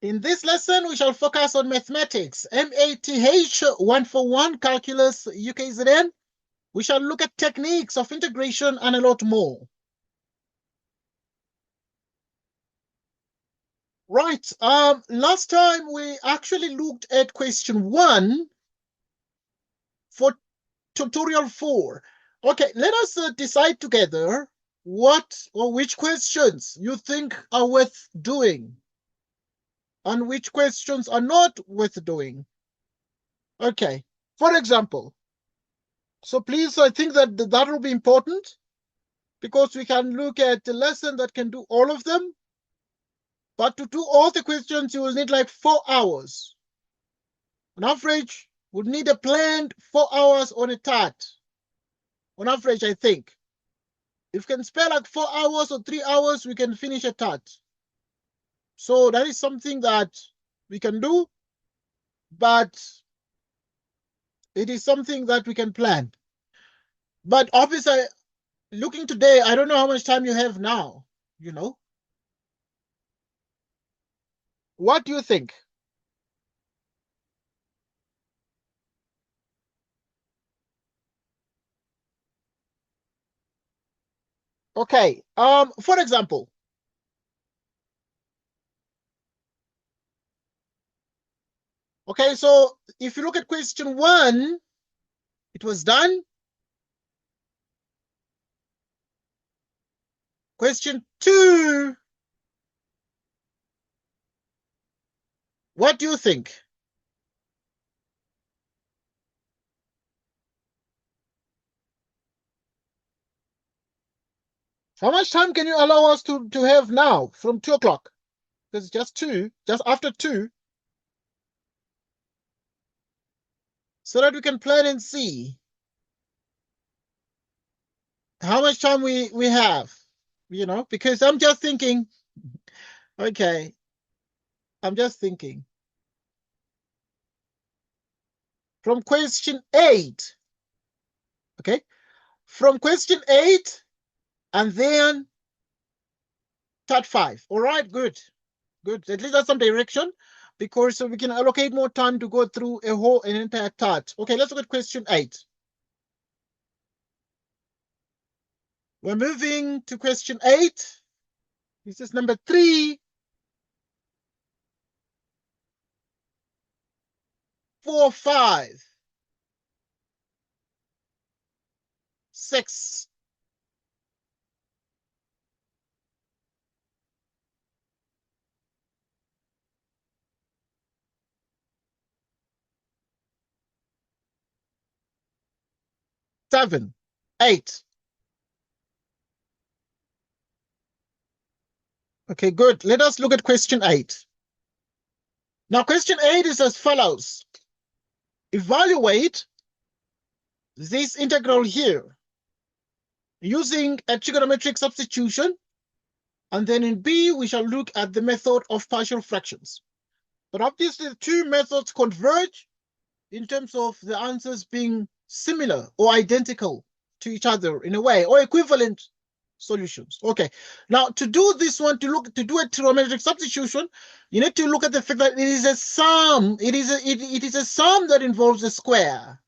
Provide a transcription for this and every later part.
In this lesson, we shall focus on mathematics, MATH141 Calculus UKZN. We shall look at techniques of integration and a lot more. Right, last time we actually looked at question 1 for tutorial 4. Okay, let us decide together what or which questions you think are worth doing and which questions are not worth doing. Okay, for example, so please, I think that that will be important because we can look at a lesson that can do all of them. But to do all the questions, you will need like 4 hours. On average, would need a planned 4 hours on a TAT. On average, I think. If we can spare like 4 hours or 3 hours, we can finish a TAT. So that is something that we can do, but it is something that we can plan. But obviously, looking today, I don't know how much time you have now, you know. What do you think? Okay, for example, okay, so if you look at question 1, it was done. Question 2, what do you think? How much time can you allow us to have now from 2 o'clock? Because just 2, just after 2, so that we can plan and see how much time we have, you know, because I'm just thinking, okay, I'm just thinking. From question 8, okay, from question 8 and then TAT 5. All right, good, good. At least that's some direction because so we can allocate more time to go through an entire TAT. Okay, let's look at question 8. We're moving to question 8. This is number 3, 4, 5, 6. 7, 8. Okay, good. Let us look at question 8. Now, question 8 is as follows. Evaluate this integral here using a trigonometric substitution. And then in B, we shall look at the method of partial fractions. But obviously, the two methods converge in terms of the answers being similar or identical to each other in a way, or equivalent solutions. Okay, now to do this one, to do a trigonometric substitution, you need to look at the fact that it is a sum. It is a sum that involves a square,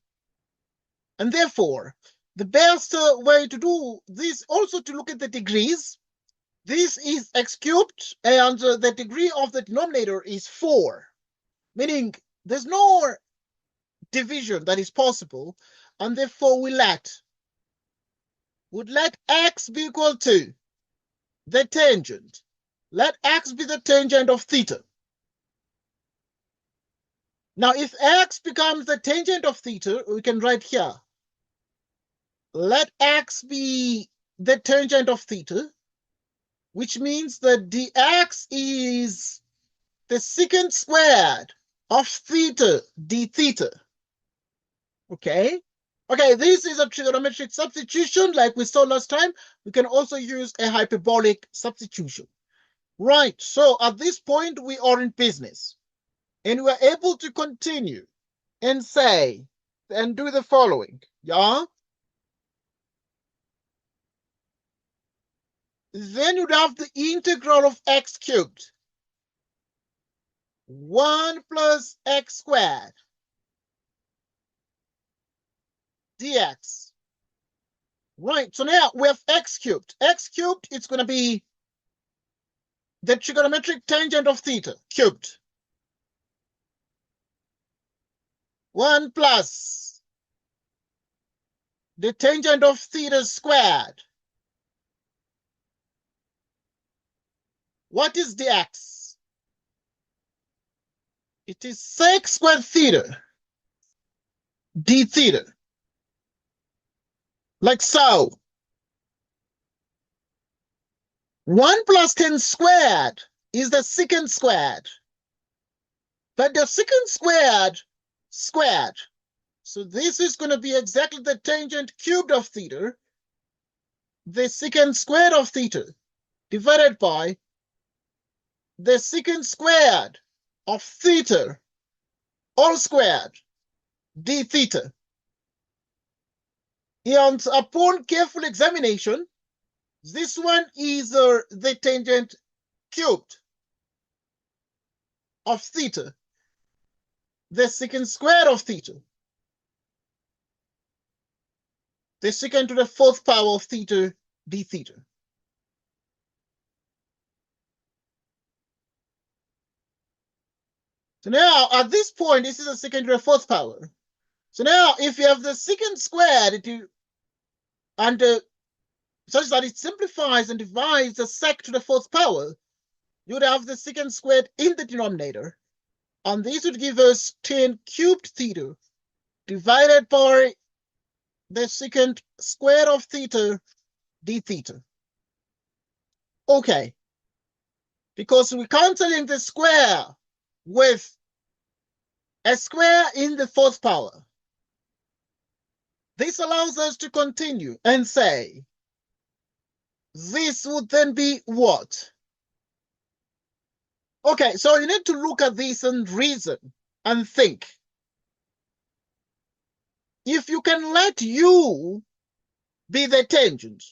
and therefore the best way to do this also to look at the degrees. This is x cubed, and the degree of the denominator is 4, meaning there's no division that is possible, and therefore would let x be equal to the tangent. Let x be the tangent of theta. Now, if x becomes the tangent of theta, we can write here, let x be the tangent of theta, which means that dx is the secant squared of theta d theta. Okay? Okay, this is a trigonometric substitution like we saw last time. We can also use a hyperbolic substitution. Right, so at this point, we are in business. And we're able to continue and say, and do the following. Yeah? Then you'd have the integral of x cubed. 1 plus x squared dx. Right, so now we have x cubed. X cubed, it's going to be the trigonometric tangent of theta cubed. 1 plus the tangent of theta squared. What is dx? It is sec squared theta d theta. Like so. 1 plus 10 squared is the secant squared. But the secant squared. So this is going to be exactly the tangent cubed of theta, the secant squared of theta, divided by the secant squared of theta, all squared, d theta. And upon careful examination, this one is the tangent cubed of theta, the secant squared of theta, the secant to the 4th power of theta d theta. So now, at this point, this is a secant to the 4th power. So now, if you have the secant squared, such that it simplifies and divides the sec to the 4th power, you would have the secant squared in the denominator. And this would give us 10 cubed theta divided by the secant squared of theta d theta. Okay. Because we're cancelling the square with a square in the 4th power. This allows us to continue and say, this would then be what? Okay, so you need to look at this and reason and think. If you can let u be the tangent,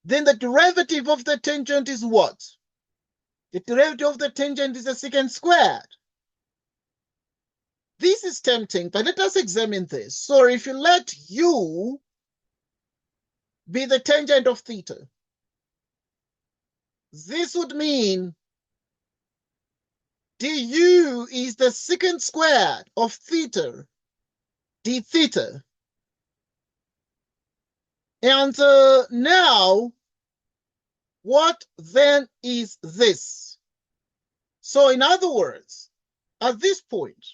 then the derivative of the tangent is what? The derivative of the tangent is the secant squared. This is tempting, but let us examine this. So if you let u be the tangent of theta, this would mean du is the secant squared of theta d theta. And now, what then is this? So in other words, at this point,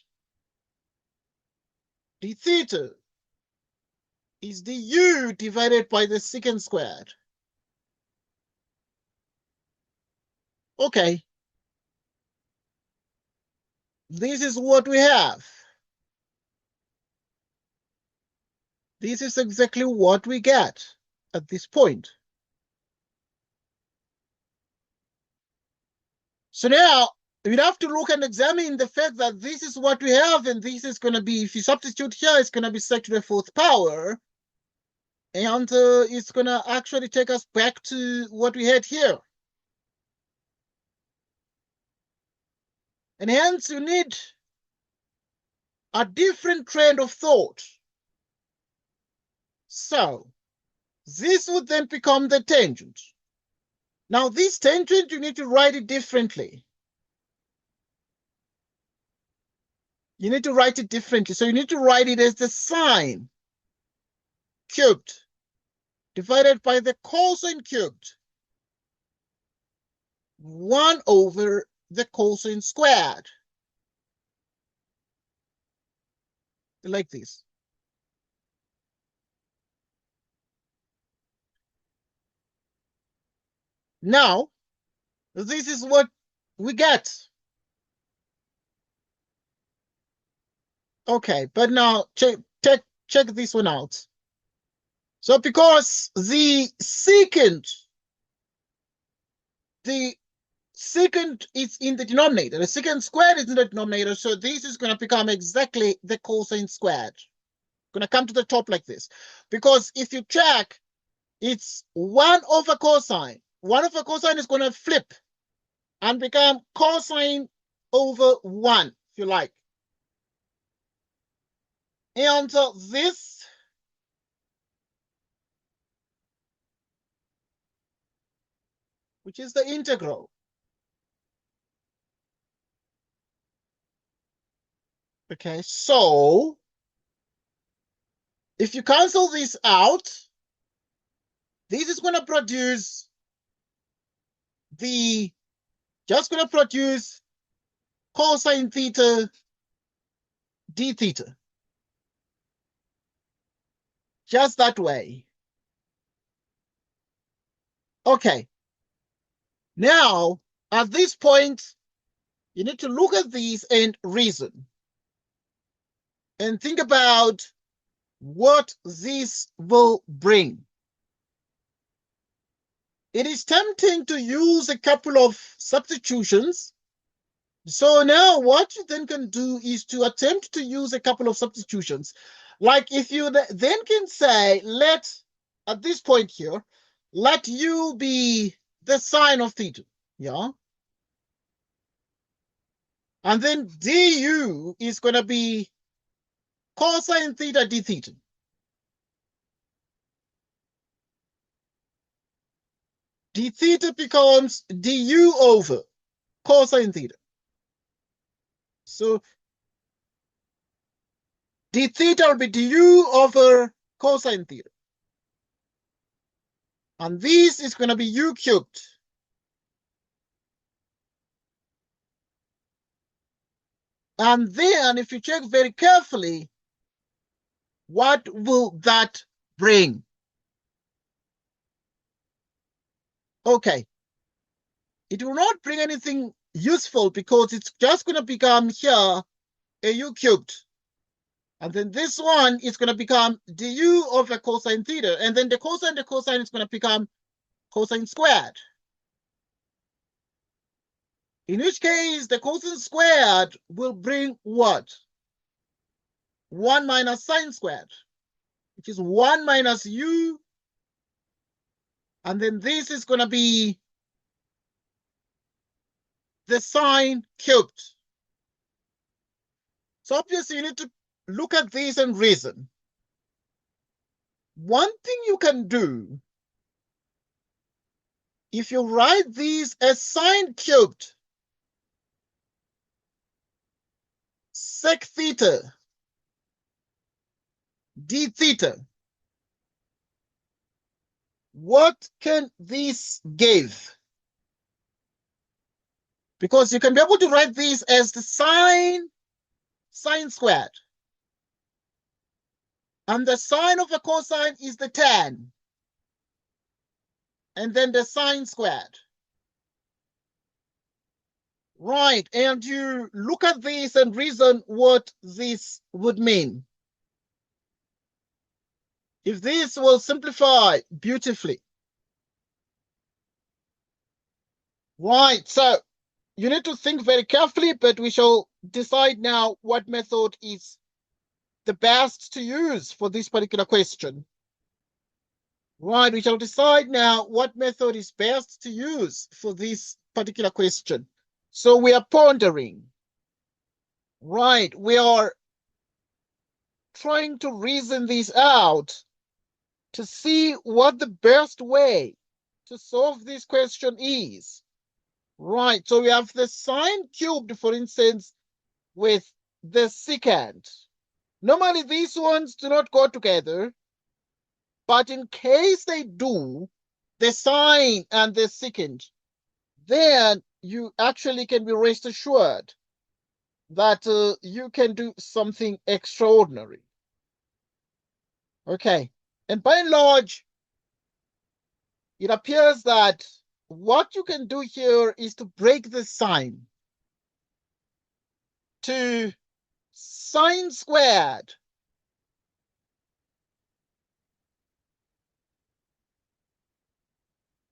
d theta is du divided by the secant squared. Okay. This is what we have. This is exactly what we get at this point. So now we'd have to look and examine the fact that this is what we have, and this is going to be, if you substitute here, it's going to be sec to the 4th power. And it's going to actually take us back to what we had here. And hence you need a different trend of thought. So this would then become the tangent. Now this tangent, you need to write it differently. You need to write it differently. So you need to write it as the sine cubed divided by the cosine cubed 1 over the cosine squared. Like this. Now, this is what we get. Okay, but now check this one out. So because the secant is in the denominator, the secant squared is in the denominator, so this is going to become exactly the cosine squared. Going to come to the top like this. Because if you check, it's 1 over cosine. 1 over cosine is going to flip and become cosine over 1, if you like. And this which is the integral. Okay, so if you cancel this out, this is going to produce cosine theta d theta. Just that way. Okay. Now, at this point, you need to look at these and reason. And think about what this will bring. It is tempting to use a couple of substitutions. So now what you then can do is to attempt to use a couple of substitutions. Like if you then can say, at this point here, let u be the sine of theta, yeah? And then du is going to be cosine theta d theta. D theta becomes du over cosine theta. So d theta will be du over cosine theta. And this is going to be u cubed. And then if you check very carefully, what will that bring? Okay. It will not bring anything useful because it's just going to become here a u cubed. And then this one is going to become du over cosine theta. And then the cosine is going to become cosine squared. In which case, the cosine squared will bring what? 1 minus sine squared, which is 1 minus u. And then this is going to be the sine cubed. So obviously, you need to look at this and reason. One thing you can do, if you write these as sine cubed sec theta d theta, what can this give? Because you can be able to write this as the sine squared. And the sine of a cosine is the tan. And then the sine squared. Right, and you look at this and reason what this would mean. If this will simplify beautifully. Right, so you need to think very carefully, but we shall decide now what method is the best to use for this particular question. Right, we shall decide now what method is best to use for this particular question. So we are pondering. Right, we are trying to reason this out to see what the best way to solve this question is. Right, so we have the sine cubed, for instance, with the secant. Normally, these ones do not go together, but in case they do, the sine and the secant, then you actually can be rest assured that you can do something extraordinary. Okay, and by and large, it appears that what you can do here is to break the sign to sine squared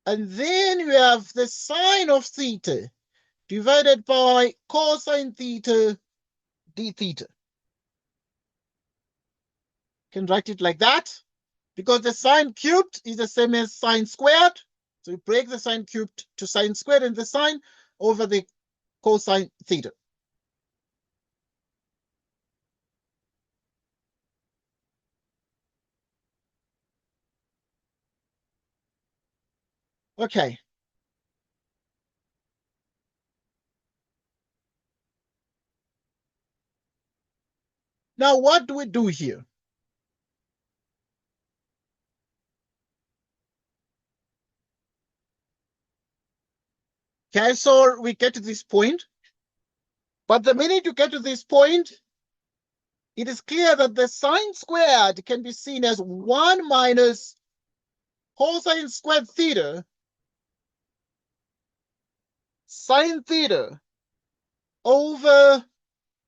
and then you have the sine of theta divided by cosine theta d theta. You can write it like that because the sine cubed is the same as sine squared. So we break the sine cubed to sine squared and the sine over the cosine theta. Okay. Now, what do we do here? Okay, so we get to this point. But the minute you get to this point, it is clear that the sine squared can be seen as 1 minus cosine squared theta sine theta over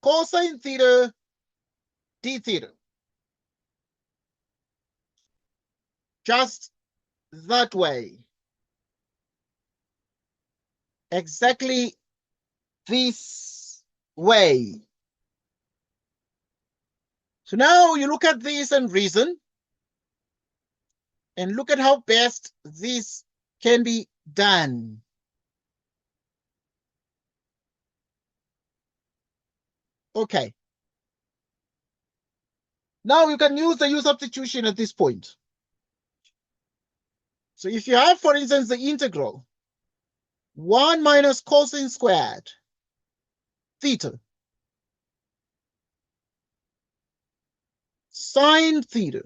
cosine theta d theta. Just that way. Exactly this way. So now you look at this and reason, and look at how best this can be done. Okay. Now you can use the U substitution at this point. So if you have, for instance, the integral 1 minus cosine squared theta sine theta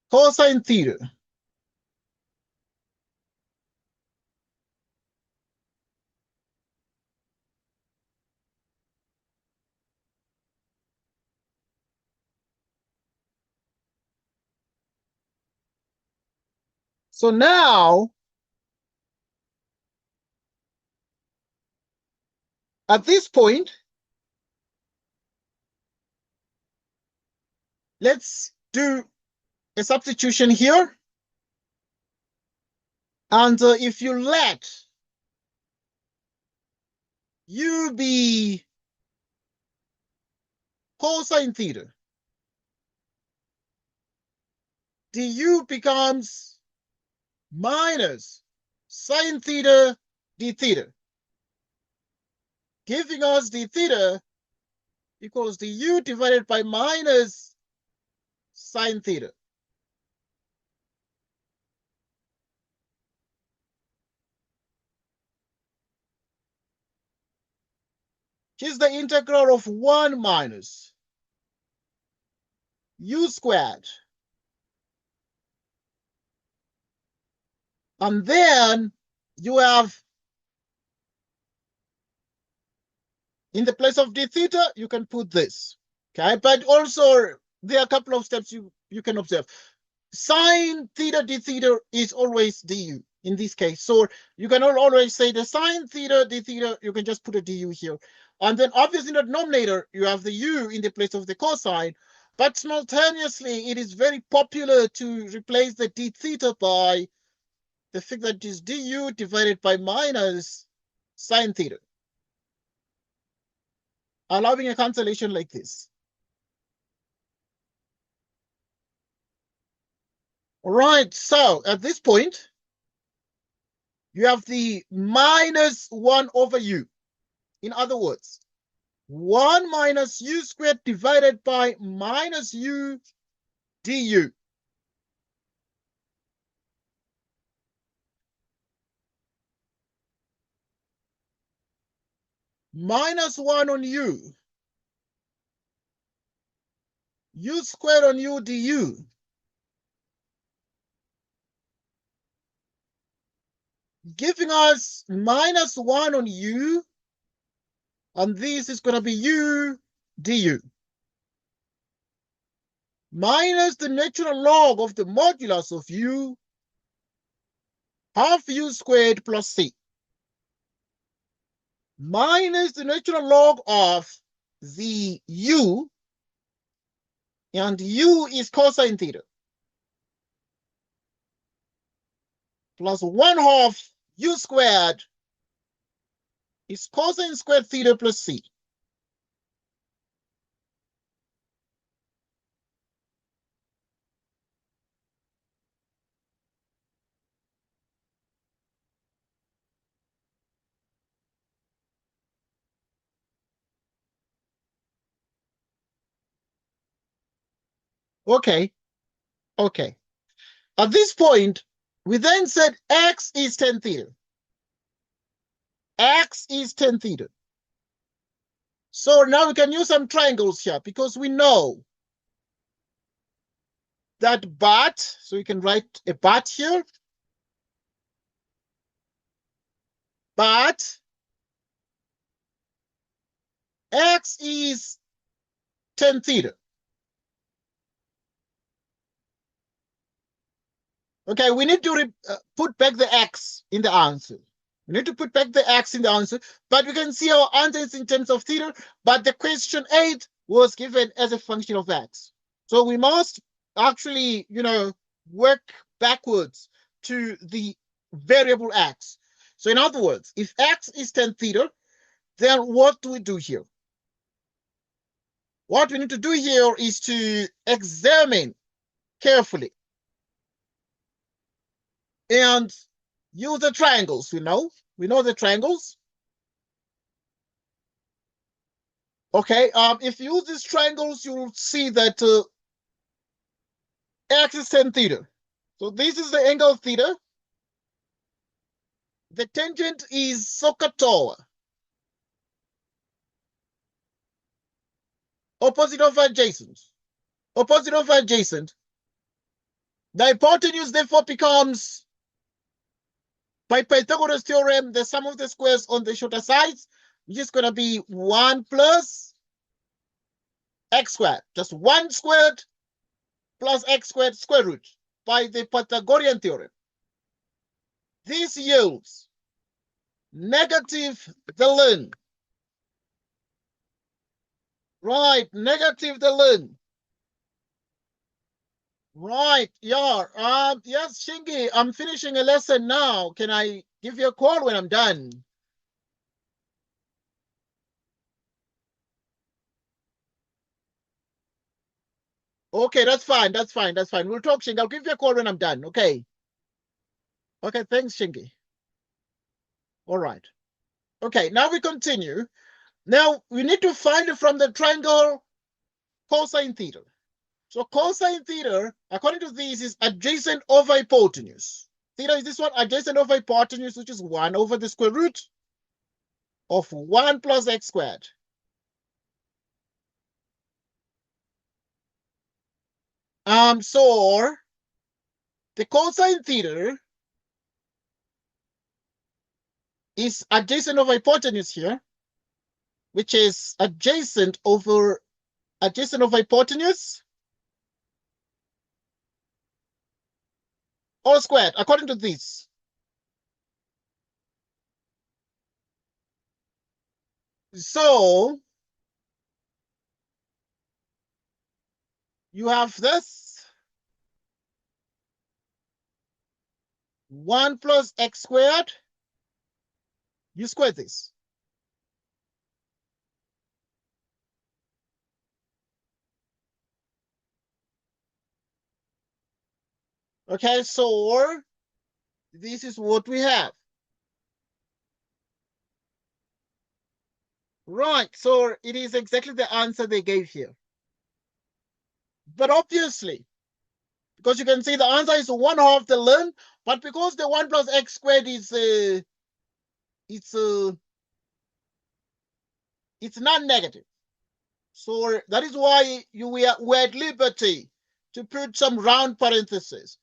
cosine theta. So now, at this point, let's do a substitution here. And if you let u be cosine theta, du becomes minus sine theta d theta, giving us d theta equals du divided by minus sine theta. Which is the integral of 1 minus u squared. And then you have, in the place of d theta, you can put this. Okay, but also there are a couple of steps you can observe. Sine theta d theta is always du in this case. So you can always say the sine theta d theta, you can just put a du here. And then obviously in the denominator, you have the u in the place of the cosine. But simultaneously, it is very popular to replace the d theta by the fact that it is du divided by minus sine theta, allowing a cancellation like this. All right, so at this point, you have the minus 1 over u. In other words, 1 minus u squared divided by minus u du. Minus 1 on u squared on u du. Giving us minus 1 on u, and this is going to be u du. Minus the natural log of the modulus of u, half u squared plus c. Minus the natural log of the u, and u is cosine theta, plus 1 half u squared is cosine squared theta plus c. Okay, okay. At this point, we then said x is tan theta. X is tan theta. So now we can use some triangles here because we know that but, so we can write a but here. But x is tan theta. Okay, we need to put back the x in the answer. We need to put back the x in the answer, but we can see our answer is in terms of theta, but the question 8 was given as a function of x. So we must actually, work backwards to the variable x. So in other words, if x is tan theta, then what do we do here? What we need to do here is to examine carefully and use the triangles. We know the triangles. Okay, if you use these triangles, you will see that x is tan theta. So this is the angle theta. The tangent is SOHCAHTOA. Opposite of adjacent. Opposite of adjacent. The hypotenuse therefore becomes, by Pythagoras theorem, the sum of the squares on the shorter sides, which is going to be 1 plus x squared. Just 1 squared plus x squared square root by the Pythagorean theorem. This yields negative the ln. Right, negative the ln. Right, yeah. Yes, Shingi, I'm finishing a lesson now. Can I give you a call when I'm done? Okay, that's fine. That's fine. That's fine. We'll talk, Shingi. I'll give you a call when I'm done. Okay. Okay, thanks, Shingi. All right. Okay, now we continue. Now we need to find from the triangle cosine theta. So cosine theta, according to this, is adjacent over hypotenuse. Theta is this one, adjacent over hypotenuse, which is 1 over the square root of 1 plus x squared. So the cosine theta is adjacent over hypotenuse here, which is adjacent over hypotenuse, all squared, according to this. So you have this 1 plus x squared. You square this. Okay, so this is what we have. Right, so it is exactly the answer they gave here. But obviously, because you can see the answer is 1/2 the ln, but because the 1 plus x squared is it's non-negative. So that is why we're at liberty to put some round parentheses.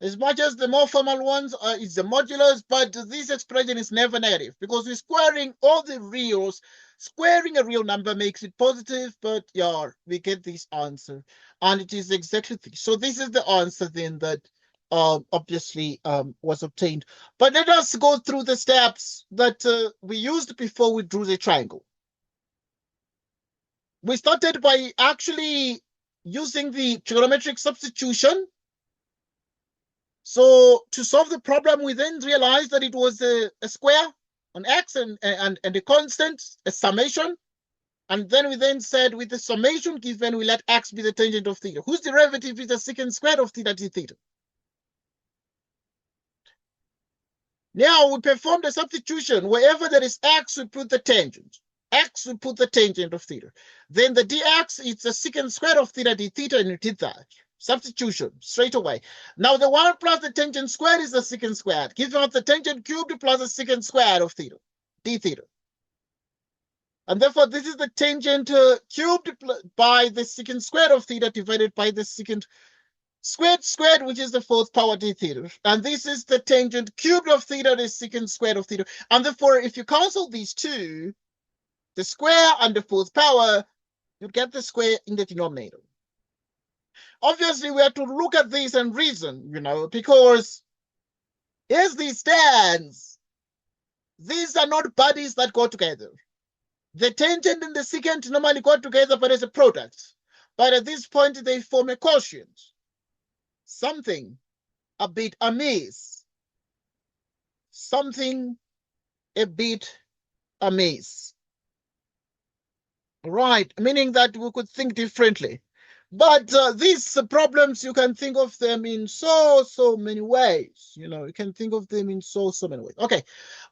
As much as the more formal ones is the modulus, but this expression is never negative because we're squaring all the reals. Squaring a real number makes it positive, but yeah, we get this answer. And it is exactly this. So this is the answer then that obviously was obtained. But let us go through the steps that we used before we drew the triangle. We started by actually using the trigonometric substitution. So to solve the problem, we then realized that it was a square, an x, and a constant, a summation. And then we then said with the summation given, we let x be the tangent of theta, whose derivative is the secant squared of theta d theta. Now we performed a substitution. Wherever there is x, we put the tangent. X, we put the tangent of theta. Then the dx, it's the secant squared of theta d theta, and we did that. Substitution, straight away. Now the 1 plus the tangent squared is the secant squared. Gives us the tangent cubed plus the secant squared of theta, d theta. And therefore, this is the tangent cubed by the secant squared of theta divided by the secant squared, which is the 4th power d theta. And this is the tangent cubed of theta, the secant squared of theta. And therefore, if you cancel these two, the square and the 4th power, you get the square in the denominator. Obviously, we have to look at this and reason, because as this stands, these are not bodies that go together. The tangent and the secant normally go together, but as a product. But at this point, they form a quotient. Something a bit amiss. Something a bit amiss. Right, meaning that we could think differently. But these problems, you can think of them in so many ways. You can think of them in so many ways. Okay,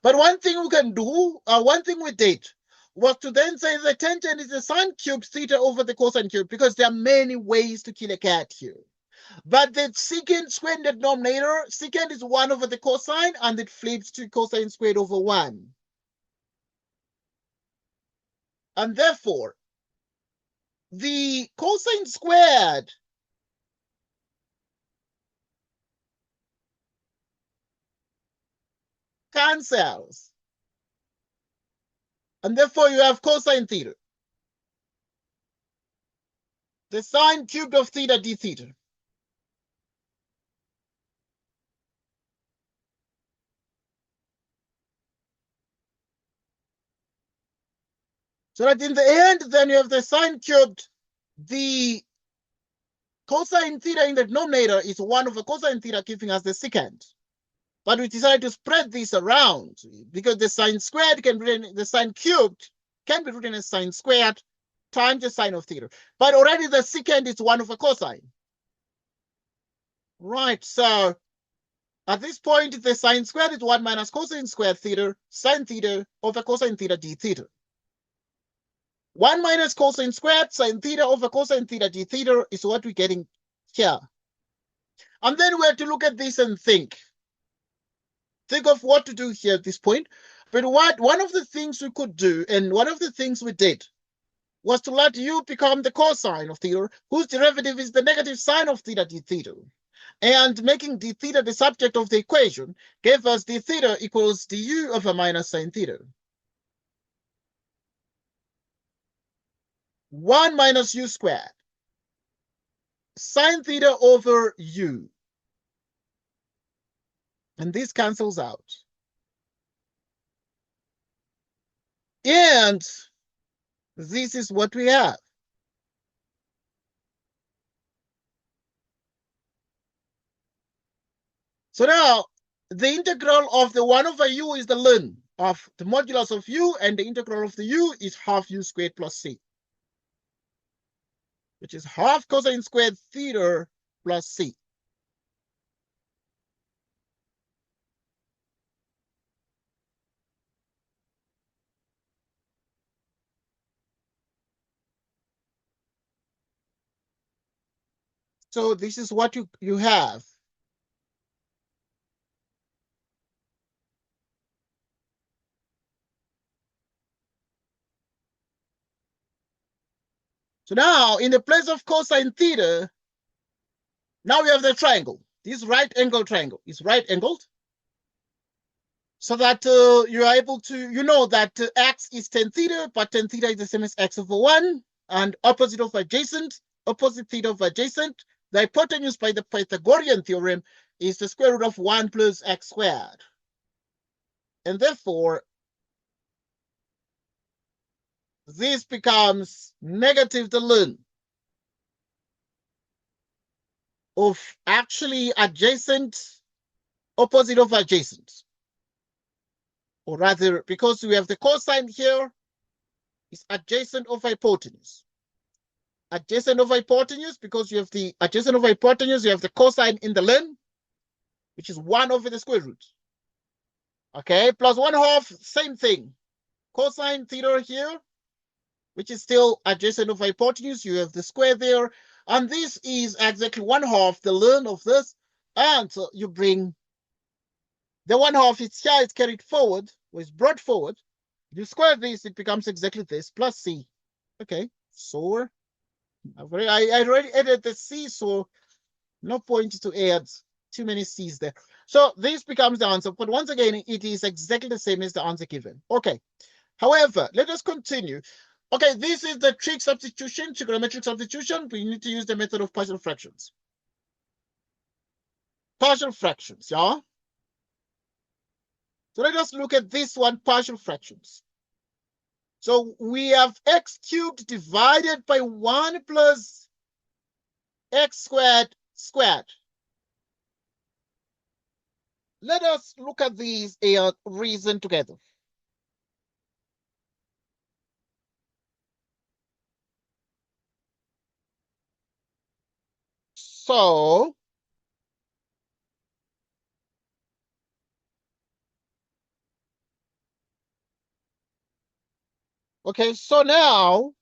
but one thing we can do, one thing we did, was to then say the tangent is the sine cubed theta over the cosine cubed, because there are many ways to kill a cat here. But the secant squared in the denominator, secant is 1 over the cosine, and it flips to cosine squared over 1. And therefore, the cosine squared cancels. And therefore, you have cosine theta. The sine cubed of theta d theta. So that in the end, then you have the sine cubed. The cosine theta in the denominator is 1 over cosine theta, giving us the secant. But we decided to spread this around because the sine squared can be written, the sine cubed can be written as sine squared times the sine of theta. But already the secant is 1 over cosine. Right, so at this point, the sine squared is 1 minus cosine squared theta, sine theta over cosine theta d theta. 1 minus cosine squared sine theta over cosine theta d theta is what we're getting here. And then we have to look at this and think of what to do here at this point. But one of the things we could do, and one of the things we did, was to let u become the cosine of theta, whose derivative is the negative sine of theta d theta. And making d theta the subject of the equation gave us d theta equals du over minus sine theta. 1 minus u squared. Sine theta over u. And this cancels out. And this is what we have. So now, the integral of the 1 over u is the ln of the modulus of u, and the integral of the u is half u squared plus c, which is half cosine squared theta plus c. So this is what you have. So now, in the place of cosine theta, now we have the triangle. This right angle triangle is right angled. So that you are able to, that x is tan theta, but tan theta is the same as x over 1, and opposite of adjacent, opposite theta of adjacent. The hypotenuse by the Pythagorean theorem is the square root of 1 plus x squared. And therefore, this becomes negative the ln of actually adjacent, opposite of adjacent. Or rather, because we have the cosine here, it's adjacent of hypotenuse. Adjacent of hypotenuse, because you have the adjacent of hypotenuse, you have the cosine in the ln, which is 1 over the square root. Okay, plus 1/2, same thing. Cosine theta here, which is still adjacent of hypotenuse. You have the square there. And this is exactly 1/2 the ln of this. And so you bring the 1/2, it's here, it's carried forward, or it's brought forward. You square this, it becomes exactly this, plus c. Okay, so I already added the c, so no point to add too many c's there. So this becomes the answer, but once again, it is exactly the same as the answer given. Okay, however, let us continue. Okay, this is the trig substitution, trigonometric substitution. We need to use the method of partial fractions. Partial fractions, yeah? So let us look at this one, partial fractions. So we have x cubed divided by 1 plus x squared squared. Let us look at these and reason together. So, okay, so now,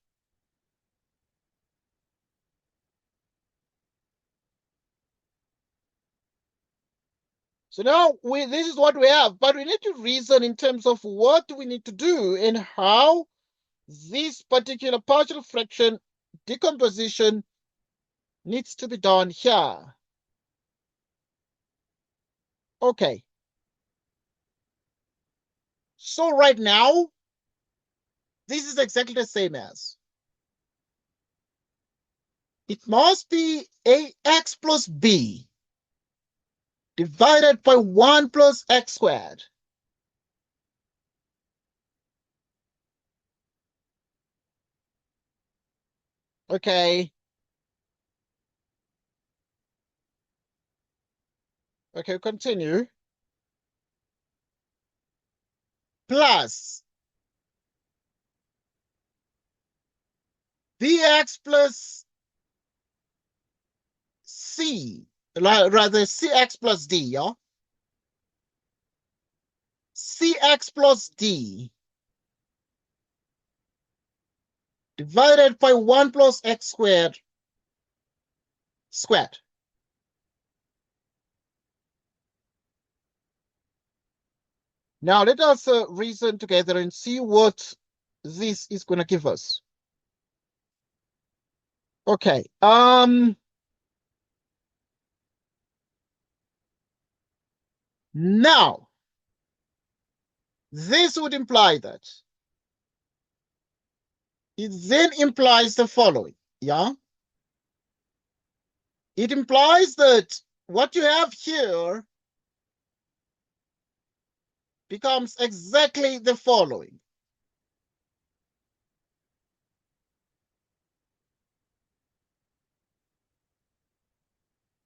this is what we have, but we need to reason in terms of what we need to do and how this particular partial fraction decomposition needs to be done here. Okay. So right now, this is exactly the same as. It must be ax plus b divided by 1 plus x squared. Okay. Okay, continue. Plus bx plus c, rather cx plus d, yeah? Cx plus d divided by 1 plus x squared squared. Now let us reason together and see what this is going to give us. Okay. Now, this would imply that it then implies the following, yeah? It implies that what you have here becomes exactly the following.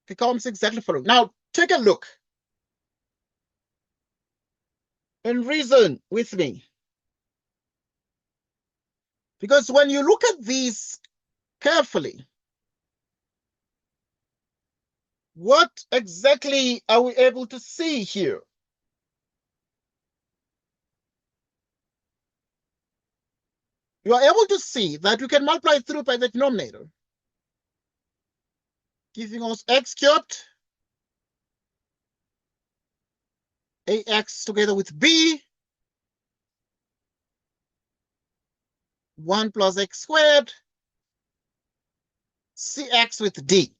Becomes exactly the following. Now, take a look and reason with me. Because when you look at these carefully, what exactly are we able to see here? You are able to see that we can multiply through by the denominator, giving us x cubed, ax together with b, 1 plus x squared, cx with d.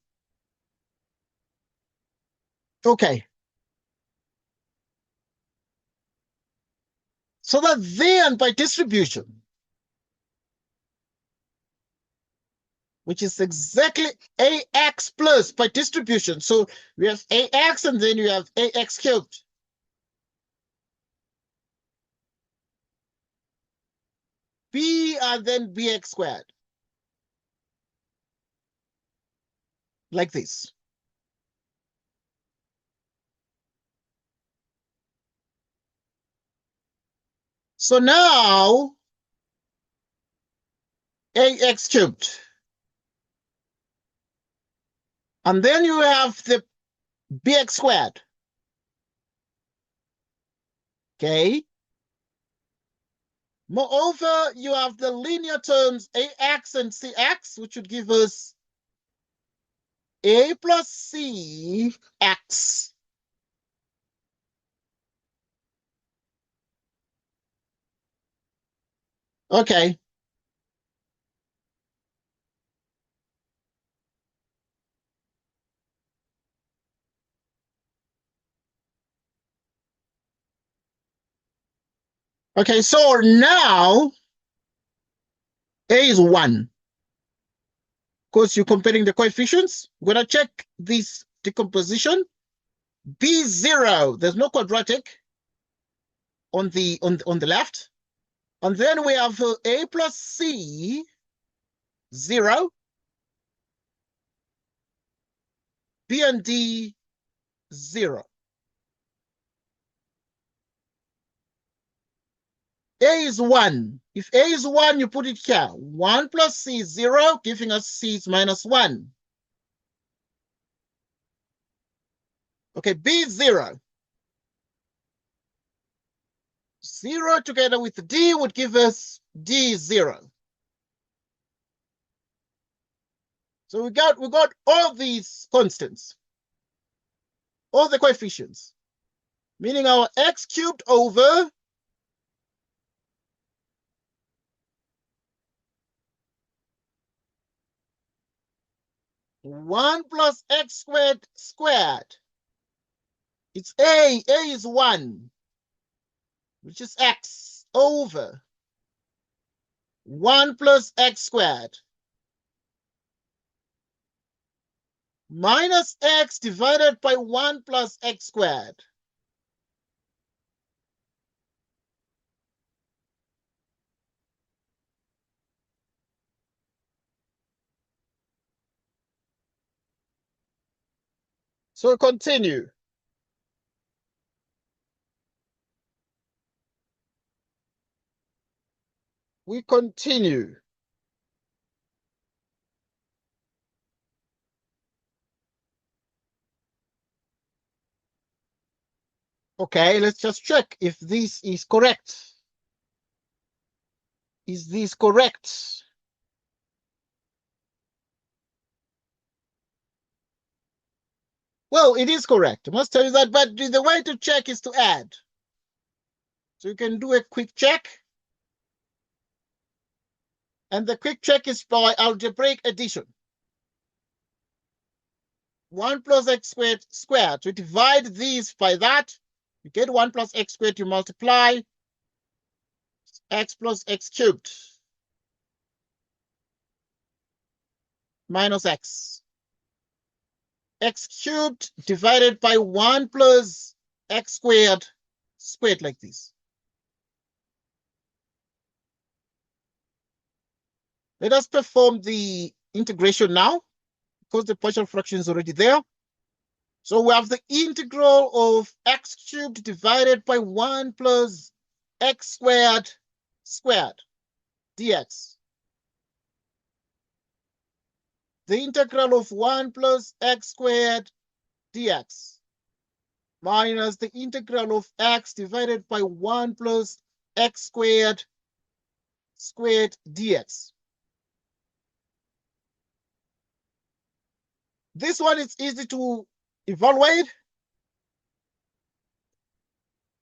Okay. So that then by distribution, which is exactly ax plus by distribution. So we have ax and then you have ax cubed. B and then bx squared. Like this. So now, ax cubed. And then you have the bx squared. Okay. Moreover, you have the linear terms ax and cx, which would give us a plus c x. Okay. Okay, so now a is 1. Because you're comparing the coefficients. We're going to check this decomposition. B0, there's no quadratic on the left. And then we have a plus c, 0. B and D, 0. A is 1. If A is 1, you put it here. 1 plus C, 0, giving us C is minus 1. Okay, B is 0. 0 together with D would give us D is 0. So we got all these constants, all the coefficients, meaning our x cubed over 1 plus x squared squared. It's A is 1, which is x over 1 plus x squared minus x divided by 1 plus x squared. So continue. We continue. Okay, let's just check if this is correct. Is this correct? Well, it is correct. I must tell you that, but the way to check is to add. So you can do a quick check. And the quick check is by algebraic addition. 1 plus x squared squared. To divide these by that, you get 1 plus x squared, you multiply x plus x cubed minus x. X cubed divided by 1 plus x squared, squared like this. Let us perform the integration now, because the partial fraction is already there. So we have the integral of x cubed divided by 1 plus x squared squared dx. The integral of 1 plus x squared dx minus the integral of x divided by 1 plus x squared squared dx. This one is easy to evaluate.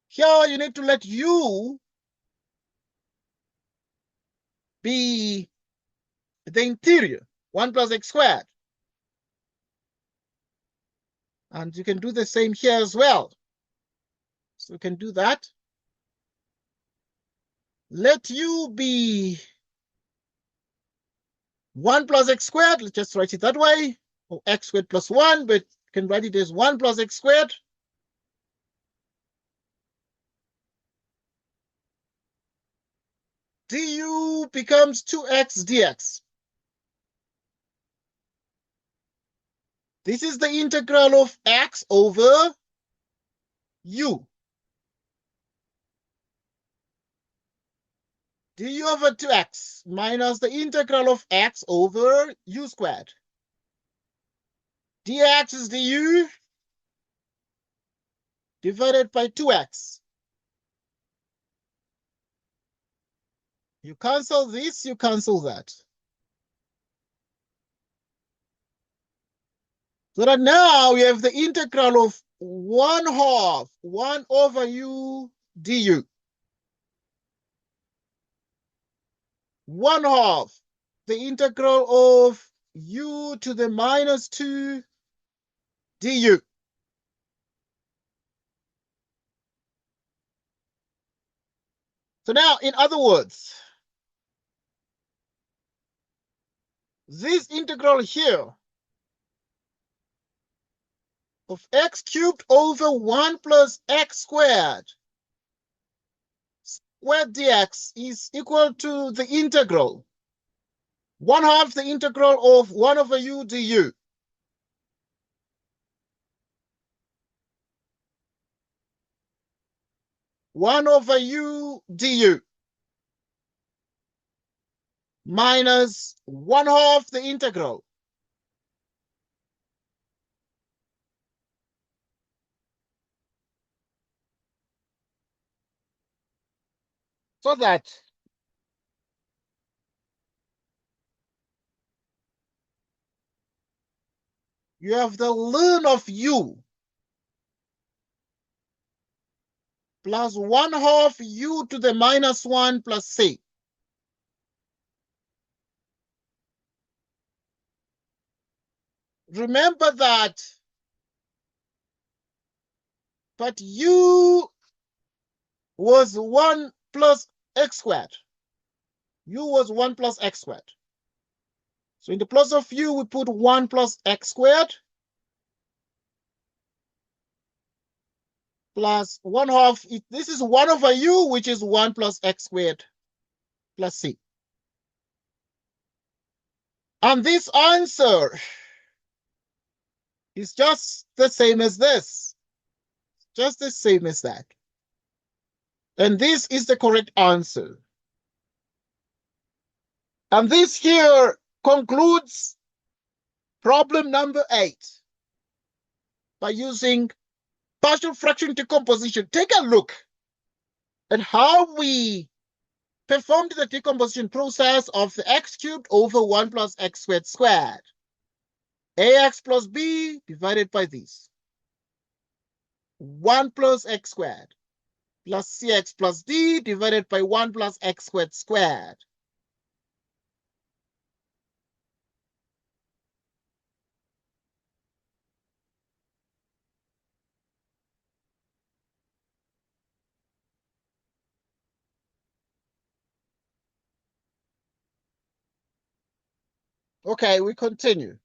Here you need to let u be the interior, 1 plus x squared. And you can do the same here as well. So we can do that. Let u be 1 plus x squared. Let's just write it that way. Or x squared plus 1, but you can write it as 1 plus x squared. Du becomes 2x dx. This is the integral of x over u. Du over 2x minus the integral of x over u squared. Dx is du divided by 2x. You cancel this, you cancel that. So that now we have the integral of 1/2 1 over u du. 1/2 the integral of u to the minus 2 du. So now, in other words, this integral here of x cubed over 1 plus x squared dx is equal to the integral 1/2 the integral of 1 over u du. One over u du minus 1/2 the integral so that you have the ln of u plus 1/2 u to the minus 1 plus c. Remember that, but u was 1 plus x squared. U was 1 plus x squared. So in the place of u, we put 1 plus x squared plus 1/2. This is 1 over u, which is 1 plus x squared plus c. And this answer is just the same as this. Just the same as that. And this is the correct answer. And this here concludes problem number 8 by using partial fraction decomposition. Take a look at how we performed the decomposition process of the x cubed over 1 plus x squared squared. Ax plus b divided by this. 1 plus x squared plus cx plus d divided by 1 plus x squared squared. Okay, we continue.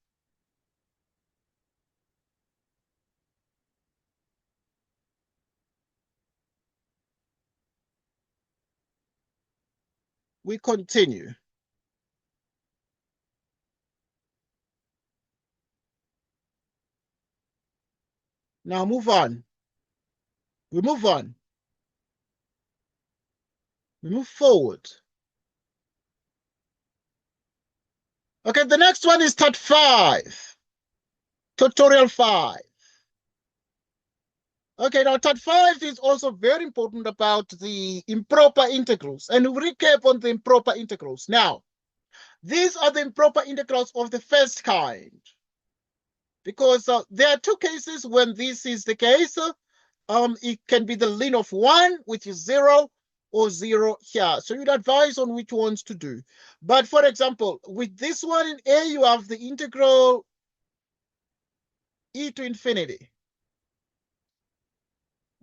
We continue. Now move on. We move on. We move forward. Okay, the next one is Tat 5. Tutorial 5. Okay, now Tat 5 is also very important about the improper integrals. And we recap on the improper integrals. Now, these are the improper integrals of the first kind. Because there are two cases when this is the case. It can be the ln of 1, which is 0, or 0 here. So you'd advise on which ones to do. But for example, with this one in A, you have the integral e to infinity.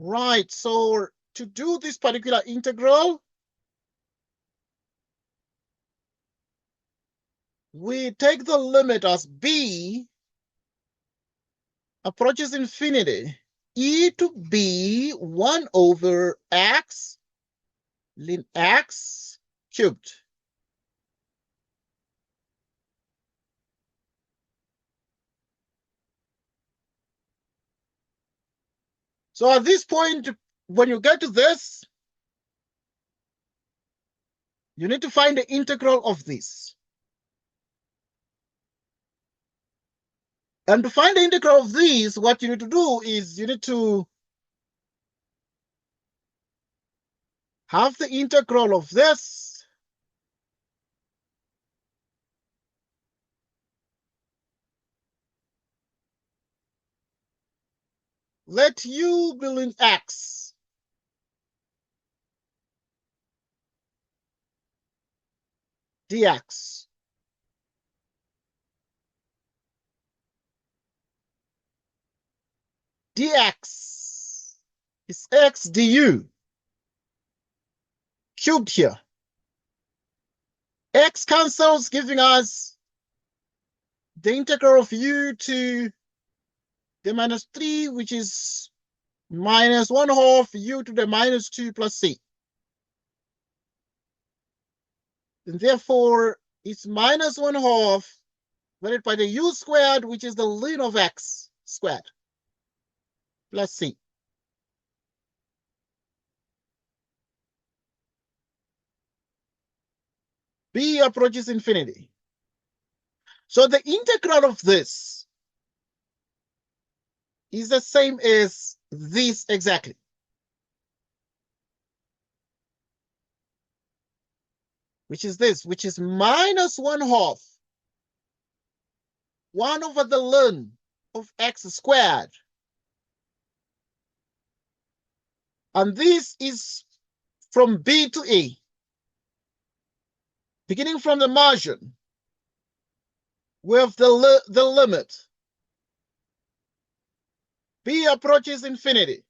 Right, so to do this particular integral, we take the limit as b approaches infinity, e to b 1 over x ln x cubed. So at this point, when you get to this, you need to find the integral of this. And to find the integral of these, what you need to do is you need to have the integral of this Let u be in x. Dx. Dx is x du cubed here. X cancels, giving us the integral of u to the minus 3, which is minus 1/2 u to the minus 2 plus c. And therefore, it's minus 1/2 divided by the u squared, which is the ln of x squared, plus c. B approaches infinity. So the integral of this is the same as this exactly. Which is this, which is minus 1/2 1 over the ln of x squared. And this is from B to A. Beginning from the margin with the limit. B approaches infinity.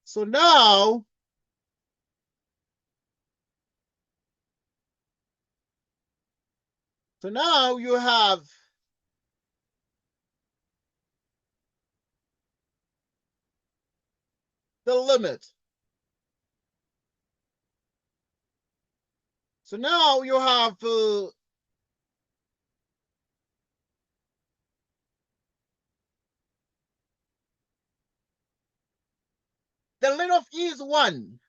So now you have the limit. So now you have the ln of e is 1.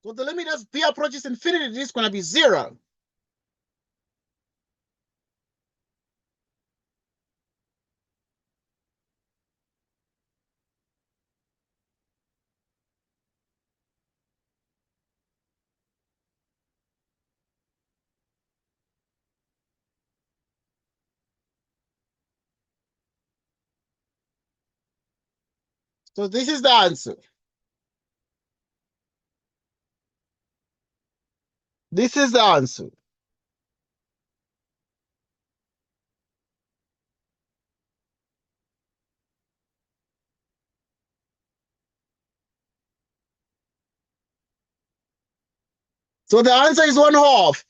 So the limit as b approaches infinity is going to be 0. So this is the answer. This is the answer. So the answer is 1/2.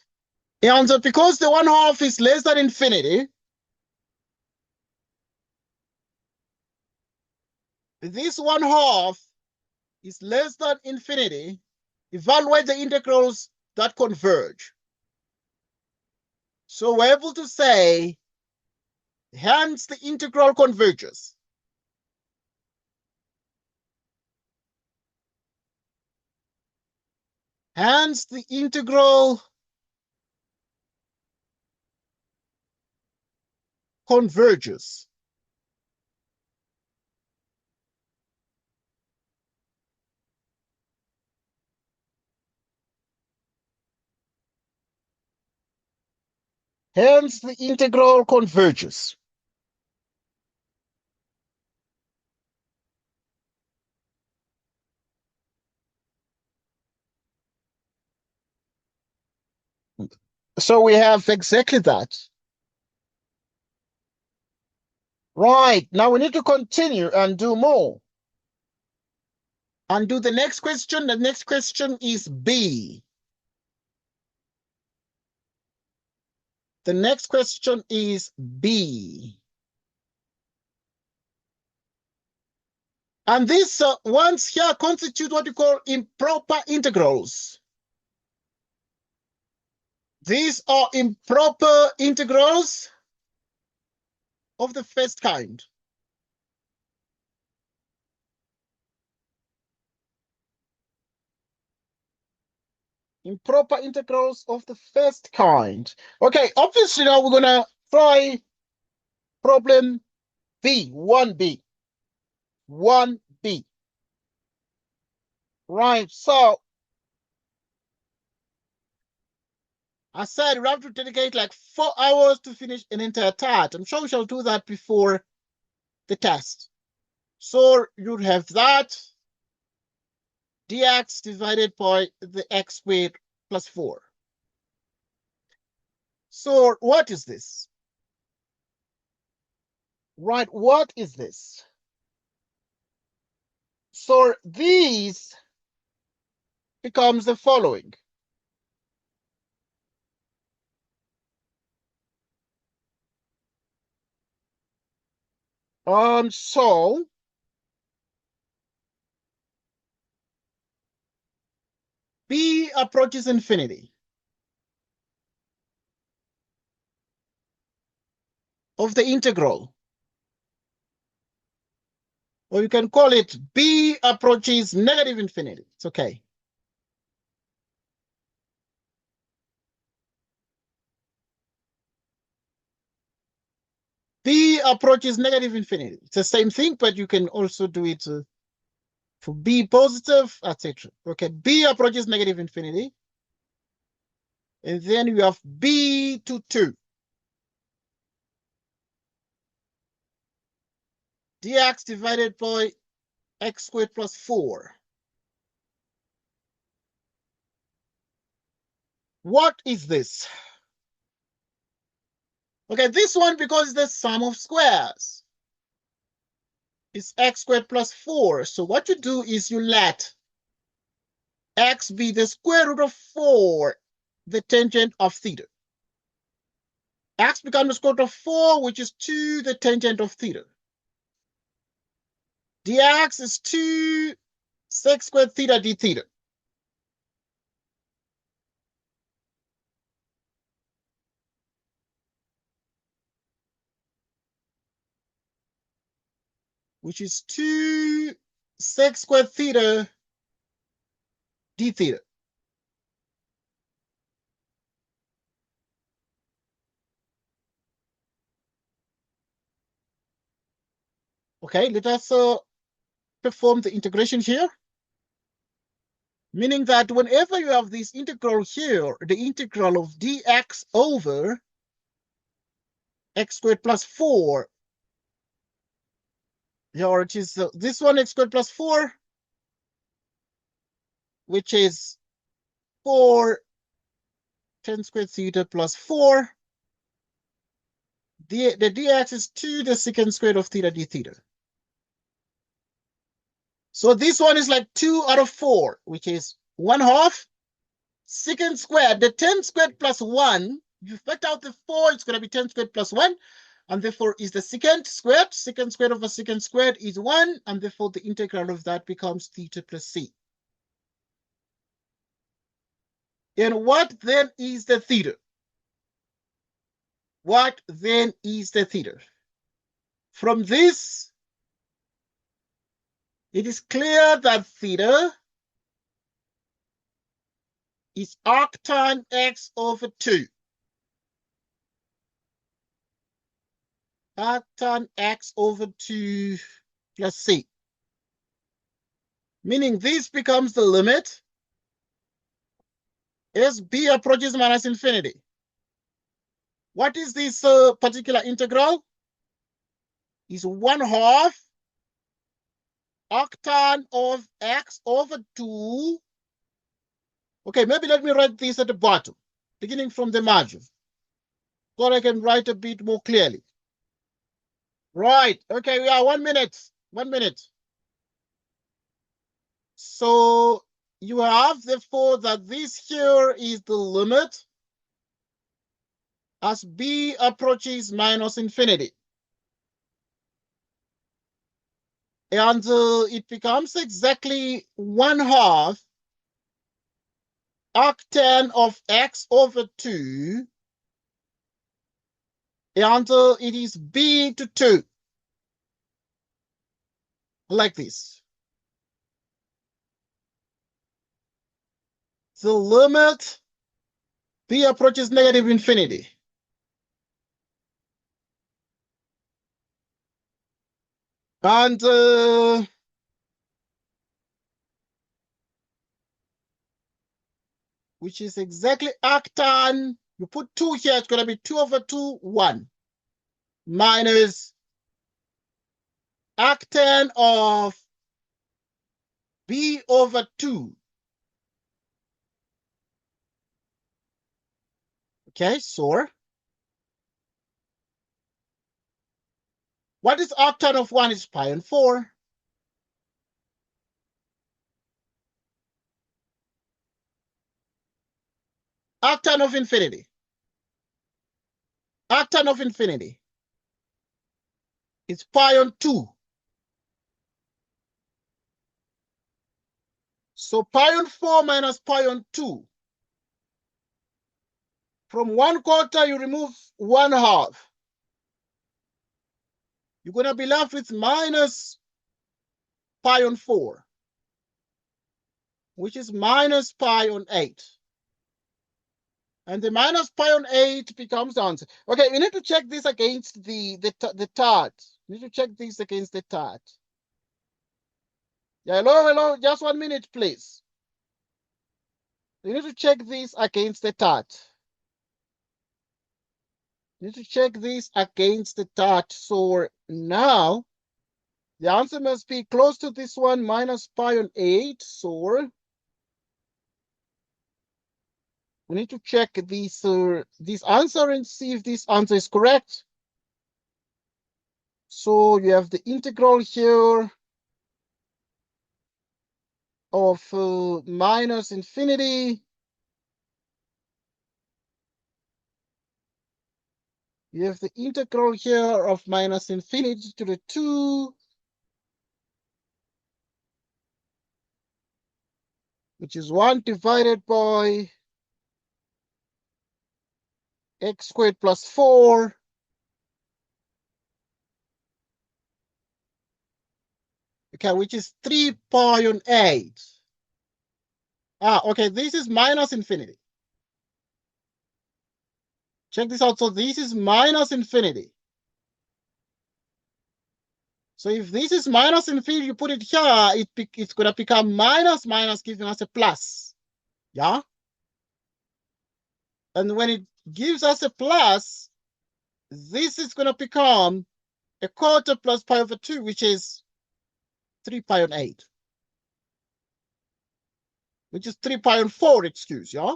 And because the 1/2 is less than infinity, this 1/2 is less than infinity, evaluate the integrals that converge. So we're able to say, hence the integral converges. Hence the integral converges. Hence the integral converges. So we have exactly that. Right, now we need to continue and do more. And do the next question. The next question is B. The next question is B. And these ones here constitute what we call improper integrals. These are improper integrals of the first kind. Improper integrals of the first kind. Okay, obviously now we're going to try problem B, 1B. 1B. Right, so I said we have to dedicate like 4 hours to finish an entire tart. I'm sure we shall do that before the test. So you'd have that dx divided by the x squared plus 4. So what is this? Right, what is this? So these becomes the following. So b approaches infinity of the integral, or you can call it b approaches negative infinity. It's okay. B approaches negative infinity. It's the same thing, but you can also do it for b positive, etc. Okay, b approaches negative infinity. And then you have b to 2. Dx divided by x squared plus 4. What is this? Okay, this one, because the sum of squares is x squared plus 4. So what you do is you let x be the square root of 4, the tangent of theta. X becomes the square root of 4, which is 2, the tangent of theta. Dx is 2 sec squared theta d theta. Which is 2 sec squared theta d theta. Okay, let us perform the integration here. Meaning that whenever you have this integral here, the integral of dx over x squared plus 4, here it is this one, x squared plus 4, which is 4 10 squared theta plus 4. The dx is 2 the secant squared of theta d theta. So this one is like 2 out of 4, which is 1/2 secant squared. The 10 squared plus 1, you factor out the 4, it's going to be 10 squared plus 1. And therefore is the secant squared. Secant squared over secant squared is 1. And therefore the integral of that becomes theta plus c. And what then is the theta? What then is the theta? From this, it is clear that theta is arctan x over 2. Arctan x over 2 plus c. Meaning this becomes the limit as b approaches minus infinity. What is this particular integral? Is 1/2 arctan of x over 2. Okay, maybe let me write this at the bottom, beginning from the margin, so I can write a bit more clearly. Right, okay, we are 1 minute. 1 minute. So you have, therefore, that this here is the limit as b approaches minus infinity. And it becomes exactly 1/2 arctan of x over 2. And it is b to 2. Like this. The limit b approaches negative infinity. And which is exactly arctan. You put 2 here, it's going to be 2 over 2, 1, minus arctan of b over 2. Okay, so what is arctan of 1? Is pi on 4. Arctan of infinity. Arctan of infinity. It's pi on 2. So pi on 4 minus pi on 2. From 1/4, you remove 1/2. You're going to be left with minus pi on 4, which is minus pi on 8. And the minus pi on 8 becomes the answer. Okay, we need to check this against the TAT. We need to check this against the TAT. Yeah, hello, just 1 minute, please. We need to check this against the TAT. We need to check this against the TAT. So now, the answer must be close to this one, minus pi on 8. So we need to check this answer and see if this answer is correct. So you have the integral here of minus infinity. You have the integral here of minus infinity to the 2, which is 1 divided by x squared plus 4. Okay, which is 3 pi on 8. Okay, this is minus infinity. Check this out. So this is minus infinity. So if this is minus infinity, you put it here, it's going to become minus minus, giving us a plus. Yeah? And when it gives us a plus, this is going to become a quarter plus pi over 2, which is 3 pi on 8. Which is 3 pi on 4, excuse, yeah?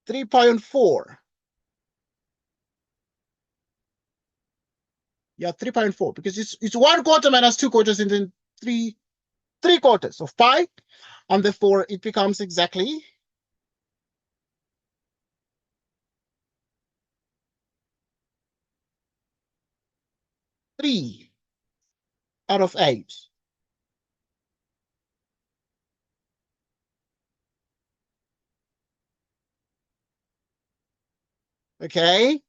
3 pi on 4. Yeah, 3 pi on 4, because it's 1/4 minus 2/4, and then 3/4 of pi, and therefore it becomes exactly 3 out of 8. Okay?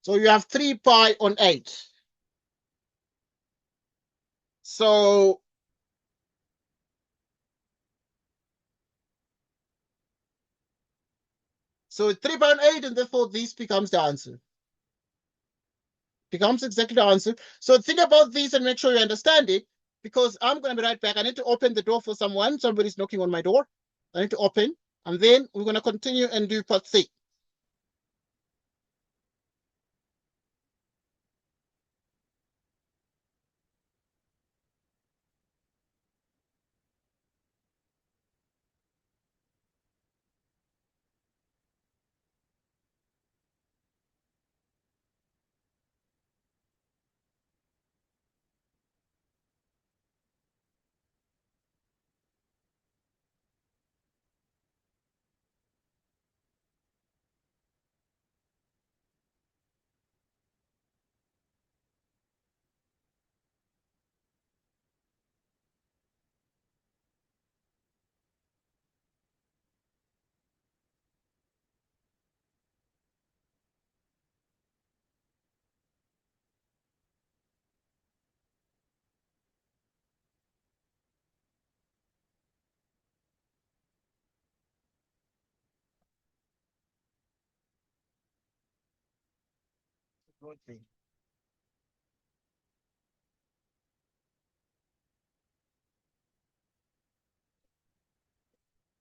So you have 3 pi on 8. So 3 pi on 8, and therefore this becomes the answer. Becomes exactly the answer. So think about this and make sure you understand it, because I'm going to be right back. I need to open the door for someone. Somebody's knocking on my door. I need to open, and then we're going to continue and do part 3.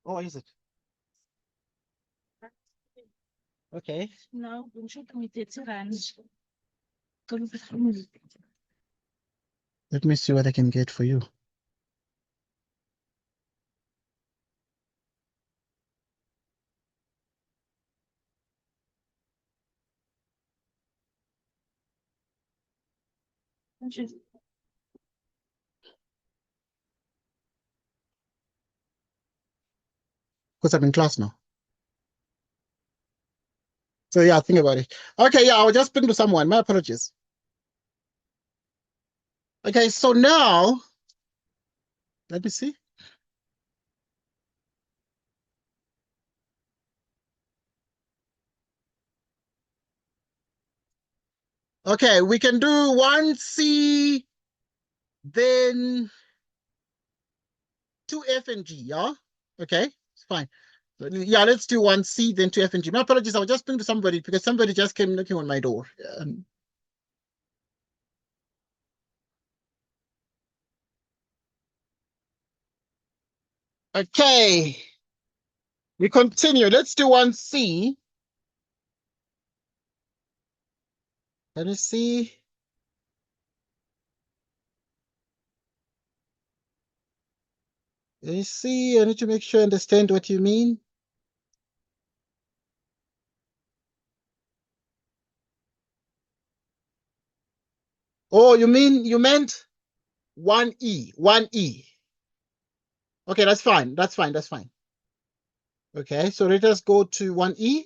Or is it? Okay. No, we should meet it around. Let me see what I can get for you. Because I'm in class now. So yeah, think about it. Okay, yeah, I'll just ping to someone. My apologies. Okay, so now, let me see. Okay, we can do 1C, then 2F and G, yeah? Okay, it's fine. Yeah, let's do 1C, then 2F and G. My apologies, I'll just ping to somebody because somebody just came knocking on my door. Okay, we continue. Let's do 1C. Let me see. Let me see. I need to make sure I understand what you mean. Oh, you meant 1E, 1E. Okay, that's fine. That's fine. That's fine. Okay, so let us go to 1E.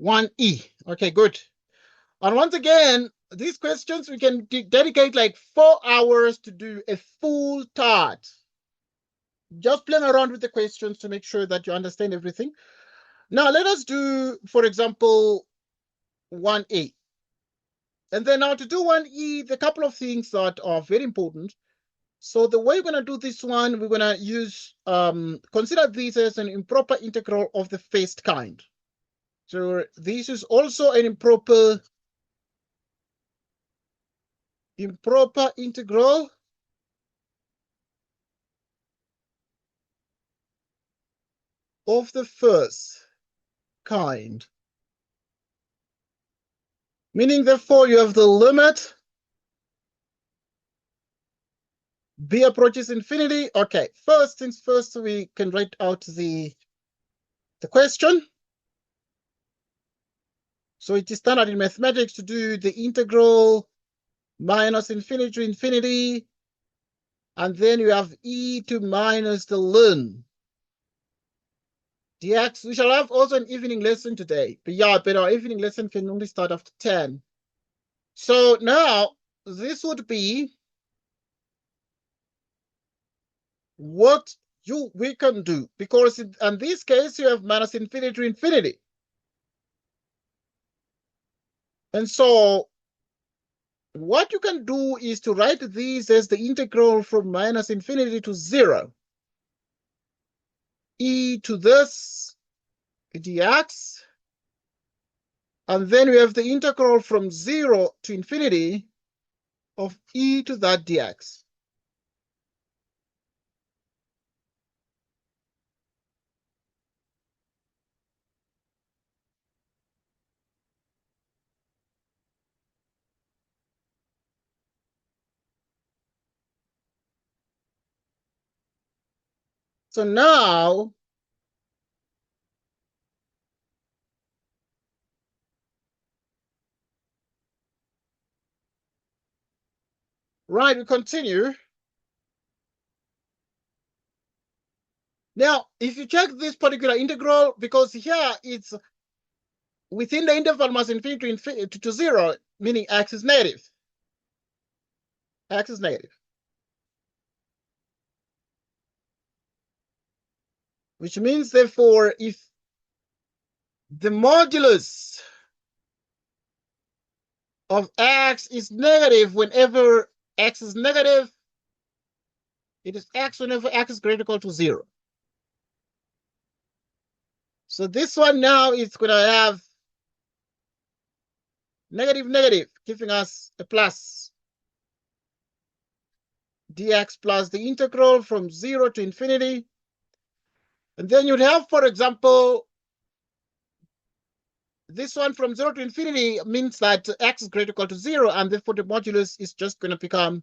1E. Okay, good. And once again, these questions we can dedicate like 4 hours to do a full tart. Just playing around with the questions to make sure that you understand everything. Now let us do, for example, 1A. And then now to do 1E, the couple of things that are very important. So the way we're going to do this one, we're going to use, consider this as an improper integral of the first kind. So this is also an improper integral of the first kind. Meaning, therefore, you have the limit b approaches infinity. Okay, first things first, we can write out the question. So it is standard in mathematics to do the integral minus infinity to infinity, and then you have e to minus the ln dx. We shall have also an evening lesson today, but yeah, but our evening lesson can only start after 10. So now this would be what we can do, because in this case you have minus infinity to infinity. And so what you can do is to write these as the integral from minus infinity to 0. E to this dx. And then we have the integral from 0 to infinity of e to that dx. So now, right, we continue. Now, if you check this particular integral, because here it's within the interval minus infinity to 0, meaning x is negative. X is negative. Which means, therefore, if the modulus of x is negative whenever x is negative, it is x whenever x is greater or equal to 0. So this one now is going to have negative, negative, giving us a plus. dx plus the integral from 0 to infinity. And then you'd have, for example, this one from 0 to infinity means that x is greater or equal to 0, and therefore the modulus is just going to become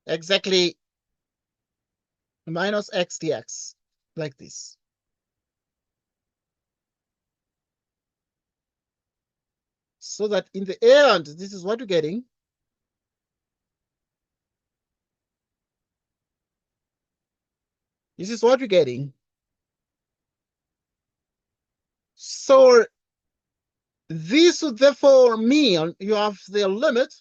exactly minus x dx, like this. So that in the end, this is what you're getting. This is what you're getting. So this would therefore mean you have the limit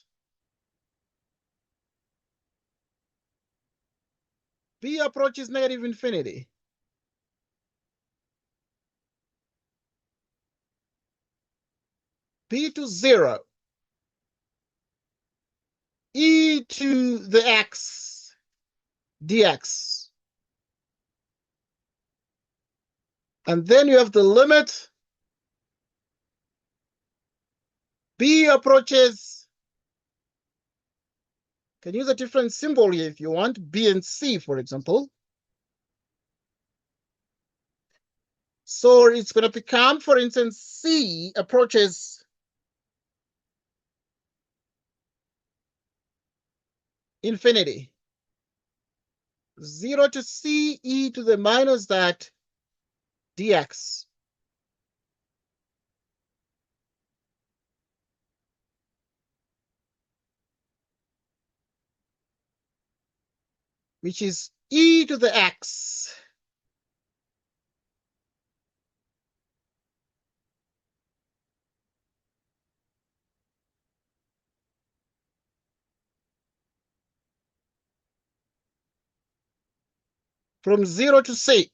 b approaches negative infinity. B to 0. E to the x dx. And then you have the limit b approaches, can use a different symbol here if you want, b and c, for example. So it's going to become, for instance, c approaches infinity. 0 to c e to the minus that dx. Which is e to the x. From 0 to c.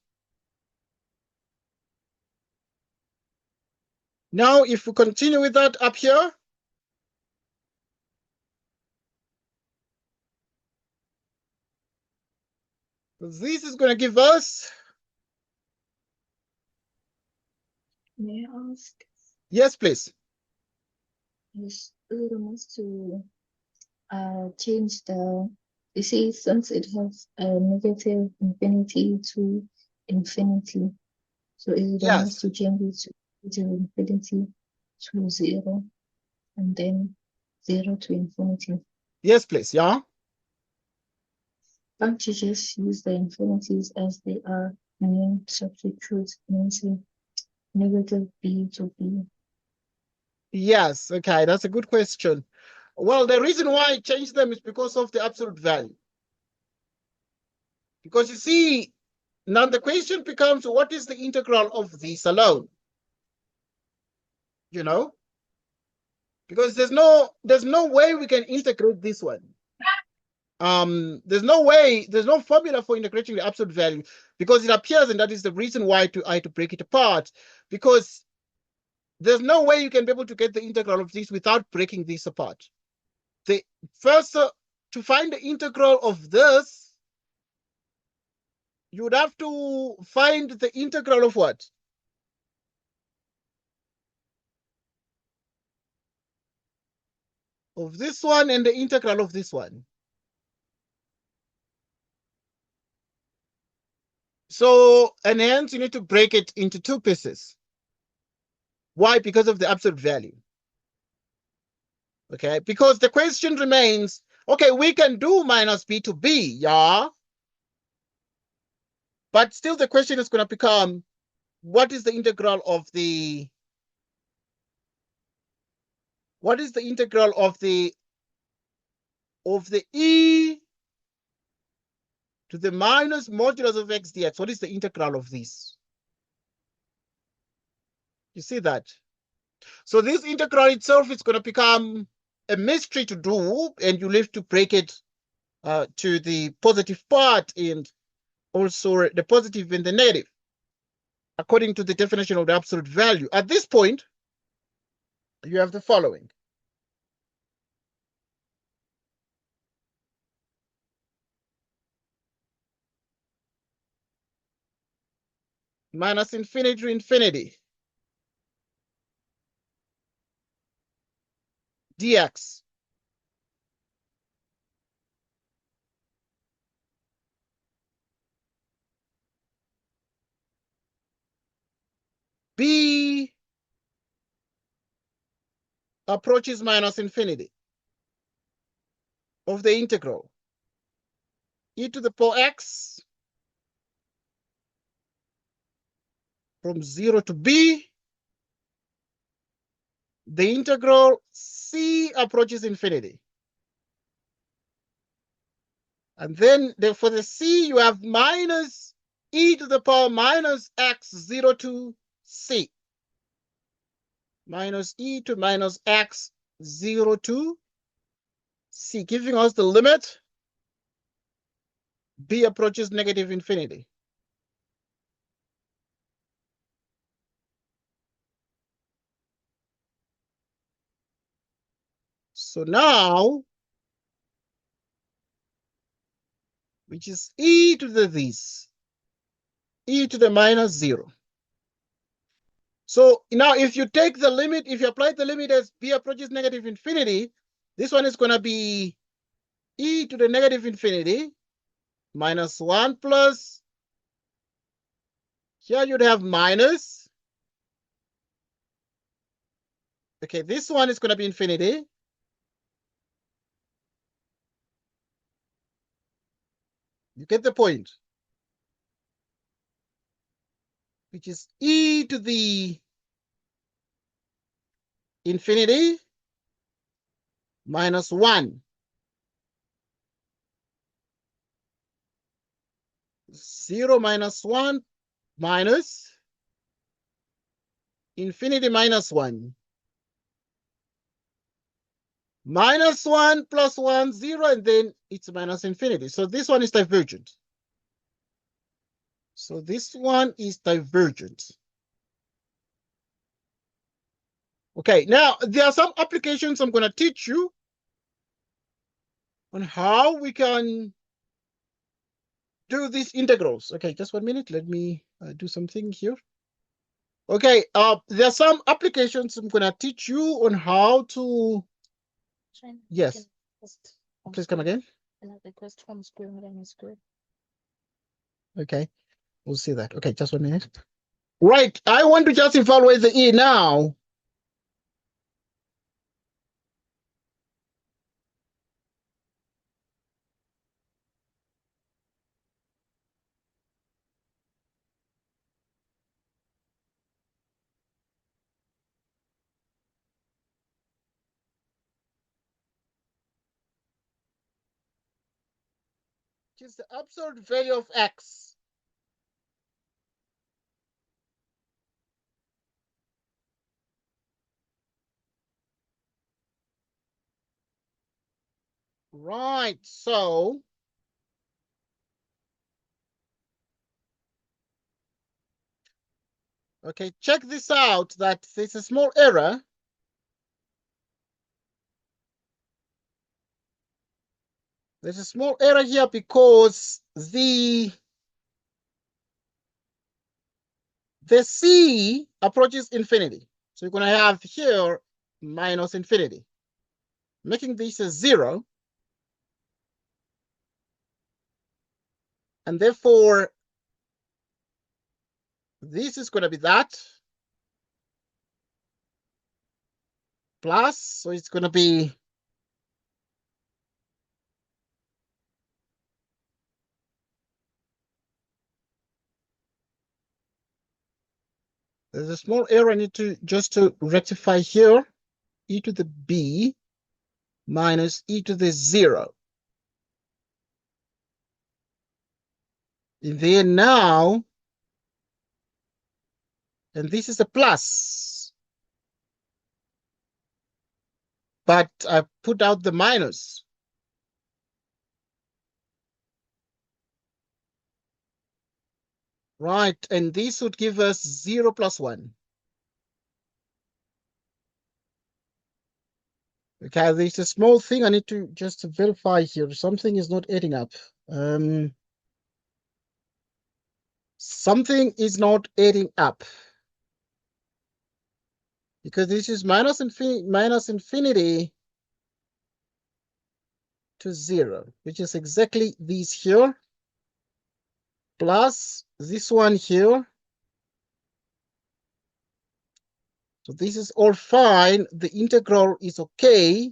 Now, if we continue with that up here, this is going to give us, May I ask, yes, please. is it must to change the, you see, since it has a negative infinity to infinity, so is it must Yes, to change it to negative infinity to 0 and then 0 to infinity? yes, please, yeah. Can't you just use the infinities as they are and then substitute and say negative b to b? Yes, okay, that's a good question. Well, the reason why I changed them is because of the absolute value. Because you see, now the question becomes, what is the integral of this alone? You know? Because there's no way we can integrate this one. There's no formula for integrating the absolute value, because it appears, and that is the reason why I had to break it apart, because there's no way you can be able to get the integral of this without breaking this apart. The first, to find the integral of this, you would have to find the integral of what? Of this one and the integral of this one. So, and hence you need to break it into two pieces. Why? Because of the absolute value. Okay, because the question remains, okay, we can do minus b to b, yeah? But still the question is going to become, what is the integral of the, what is the integral of the e to the minus modulus of x dx? What is the integral of this? You see that? So this integral itself is going to become a mystery to do, and you have to break it to the positive part and also the positive and the negative, according to the definition of the absolute value. At this point, you have the following. Minus infinity to infinity dx. b approaches minus infinity of the integral e to the power x from 0 to b, the integral c approaches infinity. And then for the c, you have minus e to the power minus x 0 to c. Minus e to minus x 0 to c, giving us the limit b approaches negative infinity. So now, which is e to the this, e to the minus 0. So now if you take the limit, if you apply the limit as b approaches negative infinity, this one is going to be e to the negative infinity minus 1 plus, here you'd have minus, okay, this one is going to be infinity. You get the point, which is e to the infinity minus 1. 0 minus 1 minus infinity minus 1. Minus 1 plus 1, 0, and then it's minus infinity. So this one is divergent. So this one is divergent. Okay, now there are some applications I'm going to teach you on how we can do these integrals. Okay, just 1 minute. Let me do something here. Okay, there are some applications I'm going to teach you on how to. Yes. Please come again. Request from school. Okay, we'll see that. Okay, just 1 minute. Right, I want to just evaluate the E now. Which is the absolute value of x. Right, so okay, check this out, that there's a small error. There's a small error here because the c approaches infinity. So you're going to have here minus infinity, making this a 0. And therefore, this is going to be that plus, so it's going to be there's a small error I need to just to rectify here. E to the b minus e to the 0. And then now, and this is a plus, but I put out the minus. Right, and this would give us 0 plus 1. Okay, there's a small thing I need to just verify here. Something is not adding up. Something is not adding up. Because this is minus infinity to 0, which is exactly this here, plus this one here, So this is all fine. The integral is okay.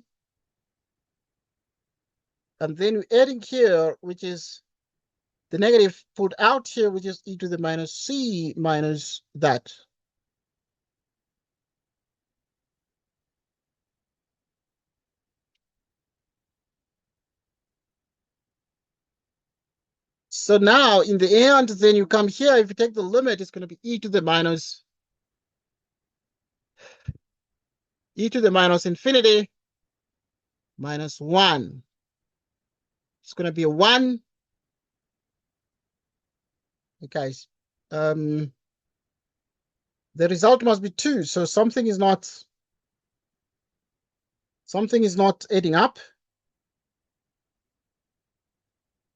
And then we're adding here, which is the negative put out here, which is e to the minus c minus that. So now in the end, then you come here, if you take the limit, it's going to be e to the minus infinity minus 1. It's going to be a 1. Okay. The result must be 2. So something is not adding up.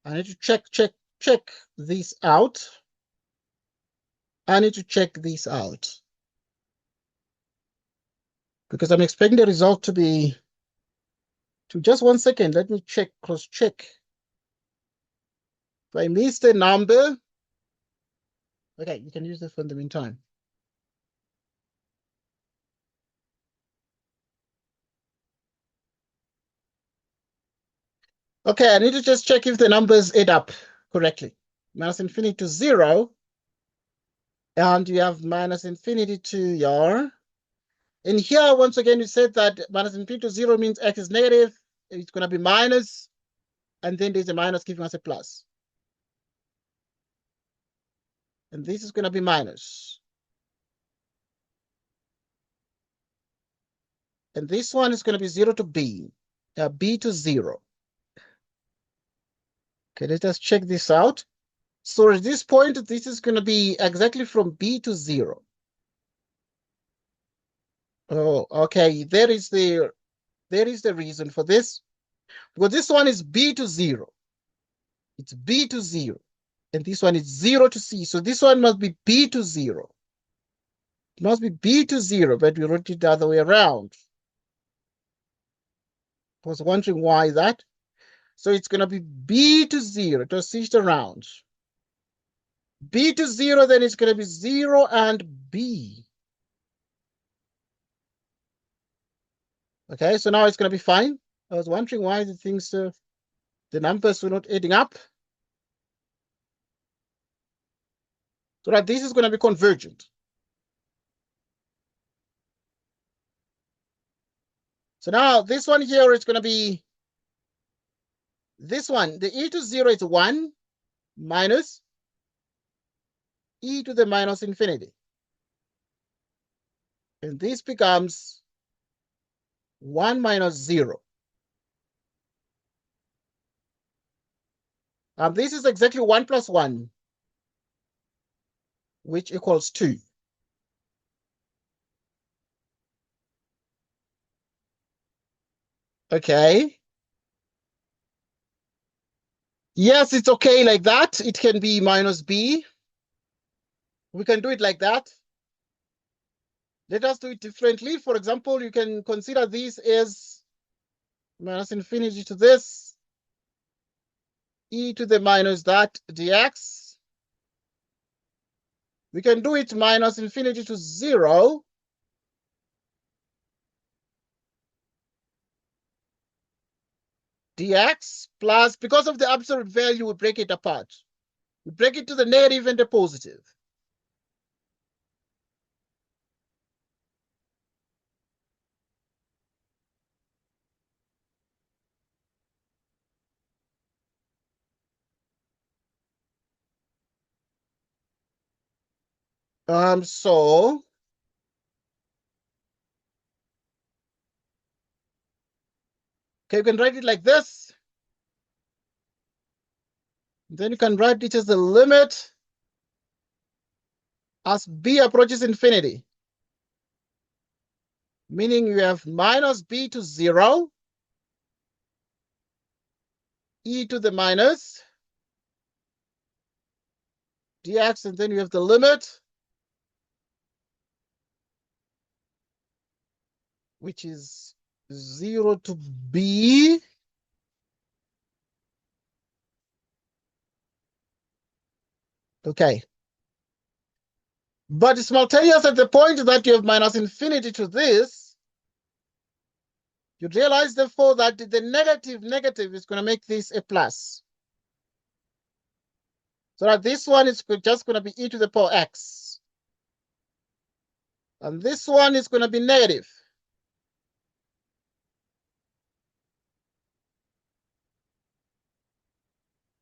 I need to check this out. I need to check this out. Because I'm expecting the result to be just 1 second. Let me cross check. If I missed a number, okay, you can use this for the meantime. Okay, I need to just check if the numbers add up correctly. Minus infinity to 0, and you have minus infinity to your. And here, once again, you said that minus infinity to 0 means x is negative. It's going to be minus, and then there's a minus giving us a plus. And this is going to be minus. And this one is going to be 0 to b, b to 0. Okay, let's just check this out. So at this point, this is going to be exactly from b to 0. Oh, okay, there is the reason for this. Because this one is b to 0. It's b to 0. And this one is 0 to c. So this one must be b to 0. It must be b to 0, but we wrote it the other way around. I was wondering why that. So it's going to be b to 0. To switch around. B to 0, then it's going to be 0 and b. Okay, so now it's going to be fine. I was wondering why the numbers were not adding up. So that this is going to be convergent. So now this one here is going to be this one. The e to 0 is 1 minus e to the minus infinity. And this becomes 1 minus 0. And this is exactly 1 plus 1, which equals 2. Okay. Yes, it's okay like that. It can be minus b. We can do it like that. Let us do it differently. For example, you can consider this as minus infinity to this, e to the minus that dx. We can do it minus infinity to 0. Dx plus, because of the absolute value, we break it apart. We break it to the negative and the positive. So okay, you can write it like this. Then you can write it as the limit as b approaches infinity. Meaning you have minus b to 0, e to the minus dx, and then you have the limit, which is 0 to b. Okay. But simultaneous at the point that you have minus infinity to this, you realize therefore that the negative is going to make this a plus. So that this one is just going to be e to the power x. And this one is going to be negative.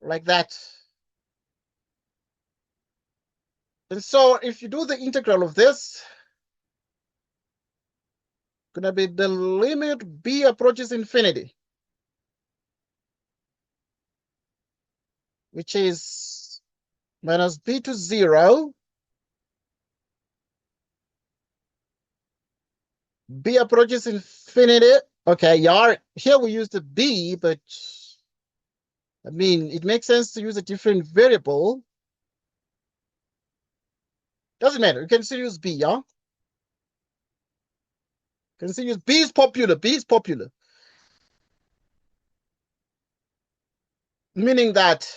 Like that. And so if you do the integral of this, it's going to be the limit b approaches infinity, which is minus b to 0, b approaches infinity. Okay, here we use the b, but I mean, it makes sense to use a different variable. Doesn't matter. You can still use b, yeah? You can still use b is popular. B is popular. Meaning that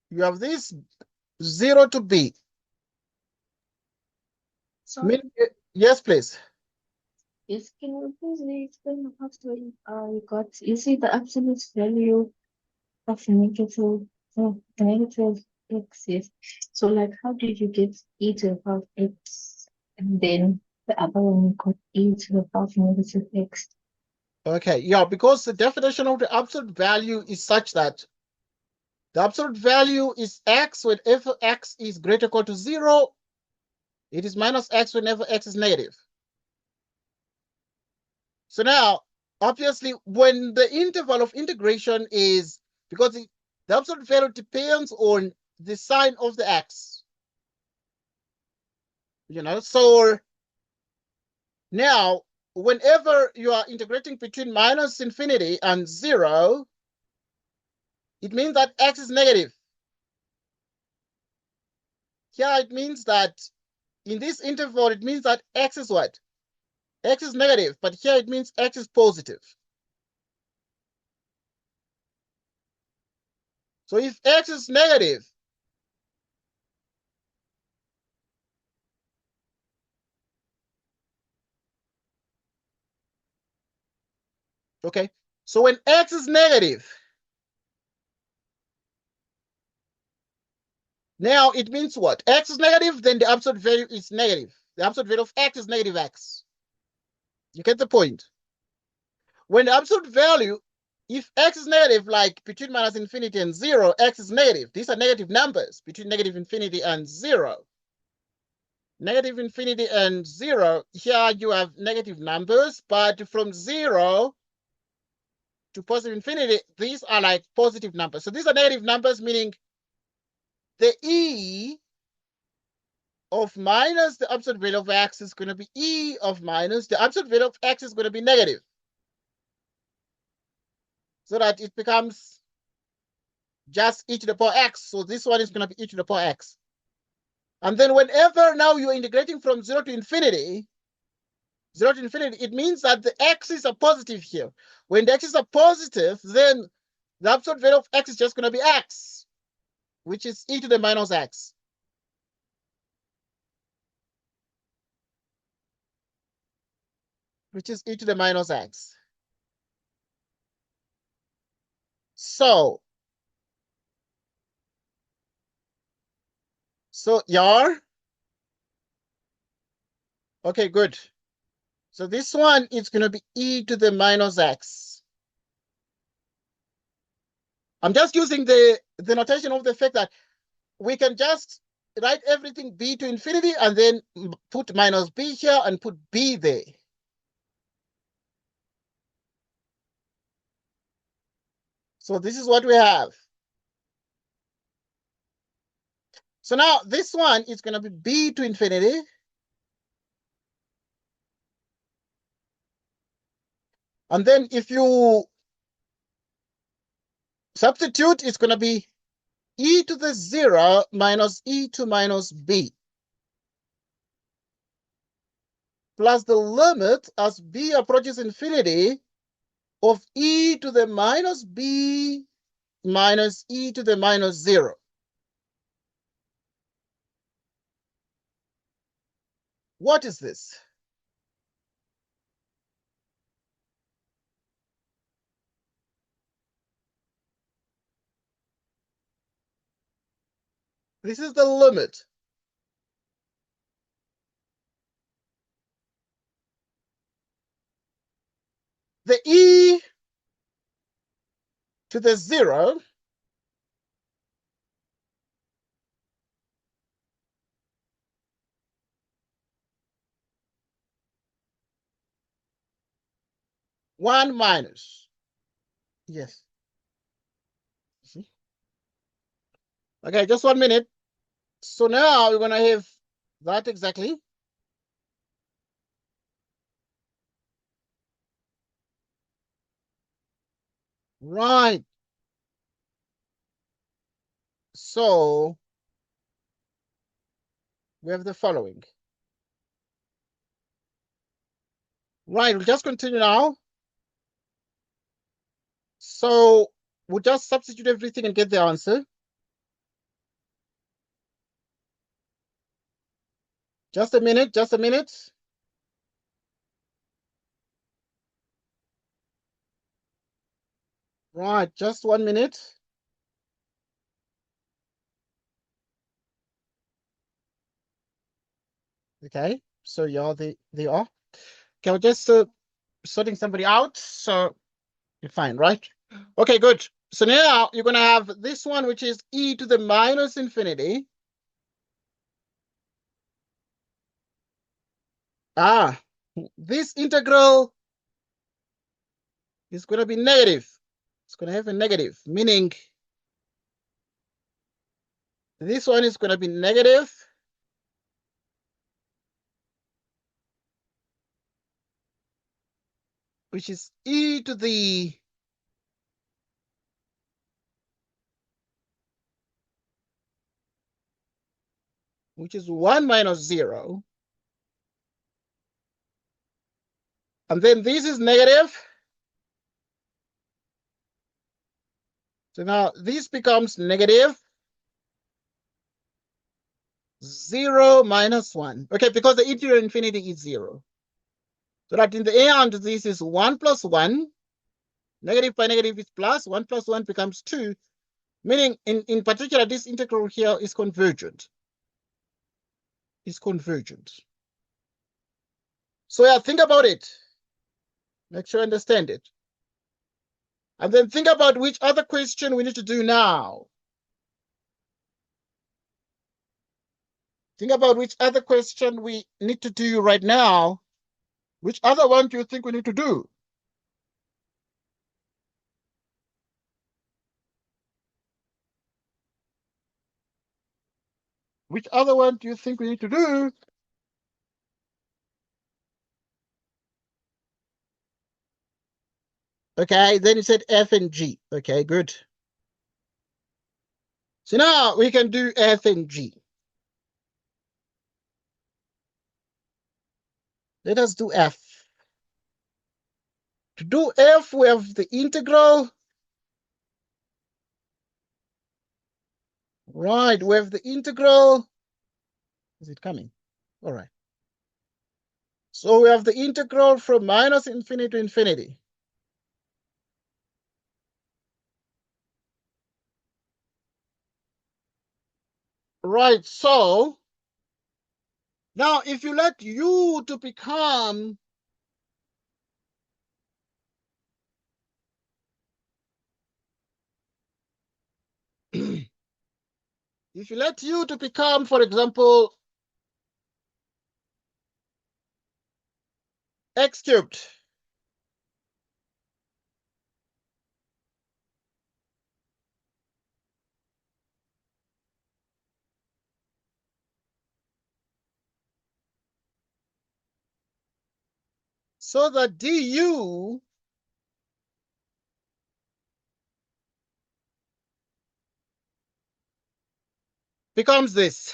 you have this 0 to b. Sorry. Yes, please. Yes, can you please explain how you got, you see the absolute value of negative x, yes. So like how did you get e to the power x and then the other one you got e to the power negative x? Okay, yeah, because the definition of the absolute value is such that the absolute value is x whenever x is greater or equal to 0. It is minus x whenever x is negative. So now, obviously, when the interval of integration is, because the absolute value depends on the sign of the x. So now, whenever you are integrating between minus infinity and 0, it means that x is negative. Here it means that in this interval, it means that x is what? X is negative, but here it means x is positive. So if x is negative, okay, so when x is negative, now it means what? X is negative, then the absolute value is negative. The absolute value of x is negative x. You get the point? When the absolute value, if x is negative, like between minus infinity and 0, x is negative. These are negative numbers between negative infinity and 0. Negative infinity and 0, here you have negative numbers, but from 0 to positive infinity, these are like positive numbers. So these are negative numbers, meaning the e of minus the absolute value of x is going to be e of minus the absolute value of x is going to be negative. So that it becomes just e to the power x. So this one is going to be e to the power x. And then whenever now you're integrating from 0 to infinity, it means that the x's are positive here. When the x's are positive, then the absolute value of x is just going to be x, which is e to the minus x. Which is e to the minus x. So yeah. Okay, good. So this one is going to be e to the minus x. I'm just using the notation of the fact that we can just write everything b to infinity and then put minus b here and put b there. So this is what we have. So now this one is going to be b to infinity. And then if you substitute, it's going to be e to the 0 minus e to minus b. Plus the limit as b approaches infinity of e to the minus b minus e to the minus 0. What is this? This is the limit. The e to the 0 1 minus. Yes. See? Okay, just 1 minute. So now we're going to have that exactly. Right. So we have the following. Right, we'll just continue now. So we'll just substitute everything and get the answer. Just a minute, just a minute. Right, just 1 minute. Okay, so yeah, they are. Okay, we're just sorting somebody out, so you're fine, right? Okay, good. So now you're going to have this one, which is e to the minus infinity. This integral is going to be negative. It's going to have a negative, meaning this one is going to be negative. Which is e to the which is 1 minus 0. And then this is negative. So now this becomes negative 0 minus 1. Okay, because the interior infinity is 0. So that in the end, this is 1 plus 1. Negative by negative is plus. 1 plus 1 becomes 2. Meaning, in particular, this integral here is convergent. It's convergent. So yeah, think about it. Make sure you understand it. And then think about which other question we need to do now. Think about which other question we need to do right now. Which other one do you think we need to do? Which other one do you think we need to do? Okay, then you said F and G. Okay, good. So now we can do F and G. Let us do F. To do F, we have the integral. Right, we have the integral. Is it coming? All right. So we have the integral from minus infinity to infinity. Right, so now if you let u to become if you let u to become, for example, x cubed. So that du becomes this.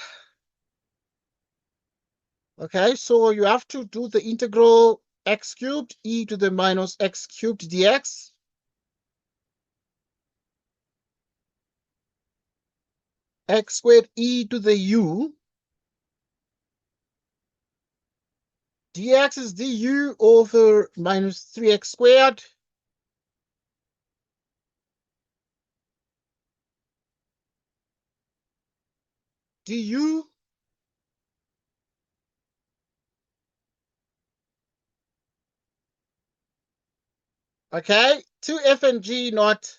Okay, so you have to do the integral x cubed e to the minus x cubed dx. x squared e to the u. Dx is du over minus 3x squared. Du okay, 2f and g not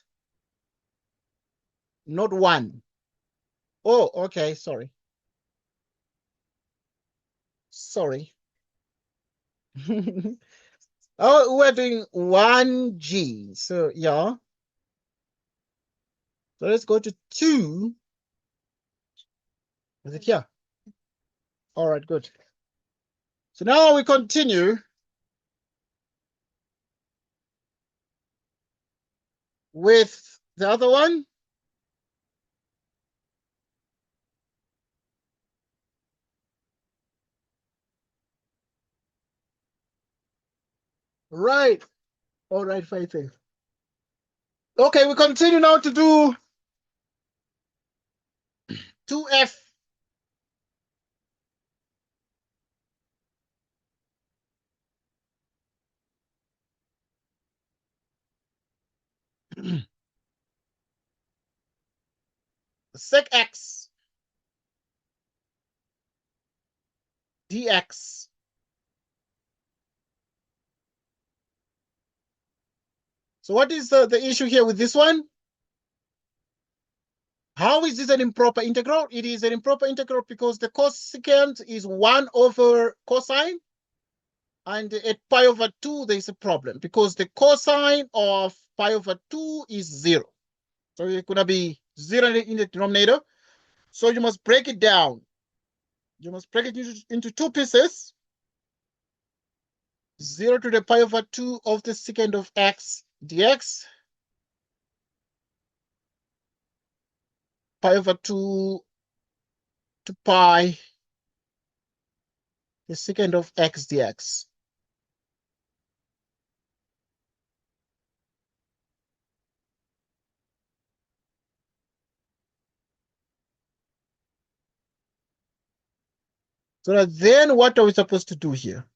1. Oh, okay, sorry. Oh, we're doing 1g. So yeah. So let's go to 2. Is it here? All right, good. So now we continue with the other one. Right. All right, fighting. Okay, we continue now to do 2f. Sec x dx. So what is the issue here with this one? How is this an improper integral? It is an improper integral because the cosecant is 1 over cosine. And at pi over 2, there is a problem because the cosine of pi over 2 is 0. So it's going to be 0 in the denominator. So you must break it down. You must break it into 2 pieces. 0 to the pi over 2 of the secant of x dx. Pi over 2 to pi the secant of x dx. So then what are we supposed to do here?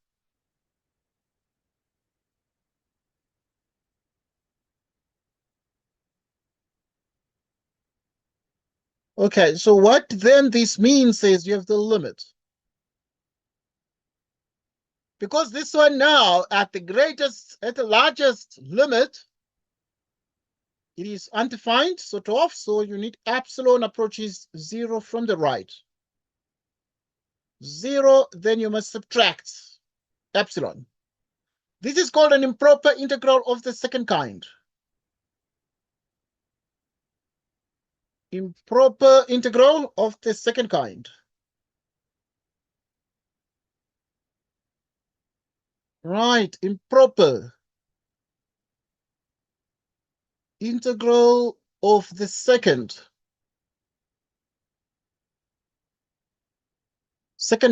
Okay, so what then this means is you have the limit. Because this one now at the largest limit, it is undefined, sort of, so you need epsilon approaches 0 from the right. 0, then you must subtract epsilon. This is called an improper integral of the second kind. Improper integral of the second kind. Right, improper integral of the second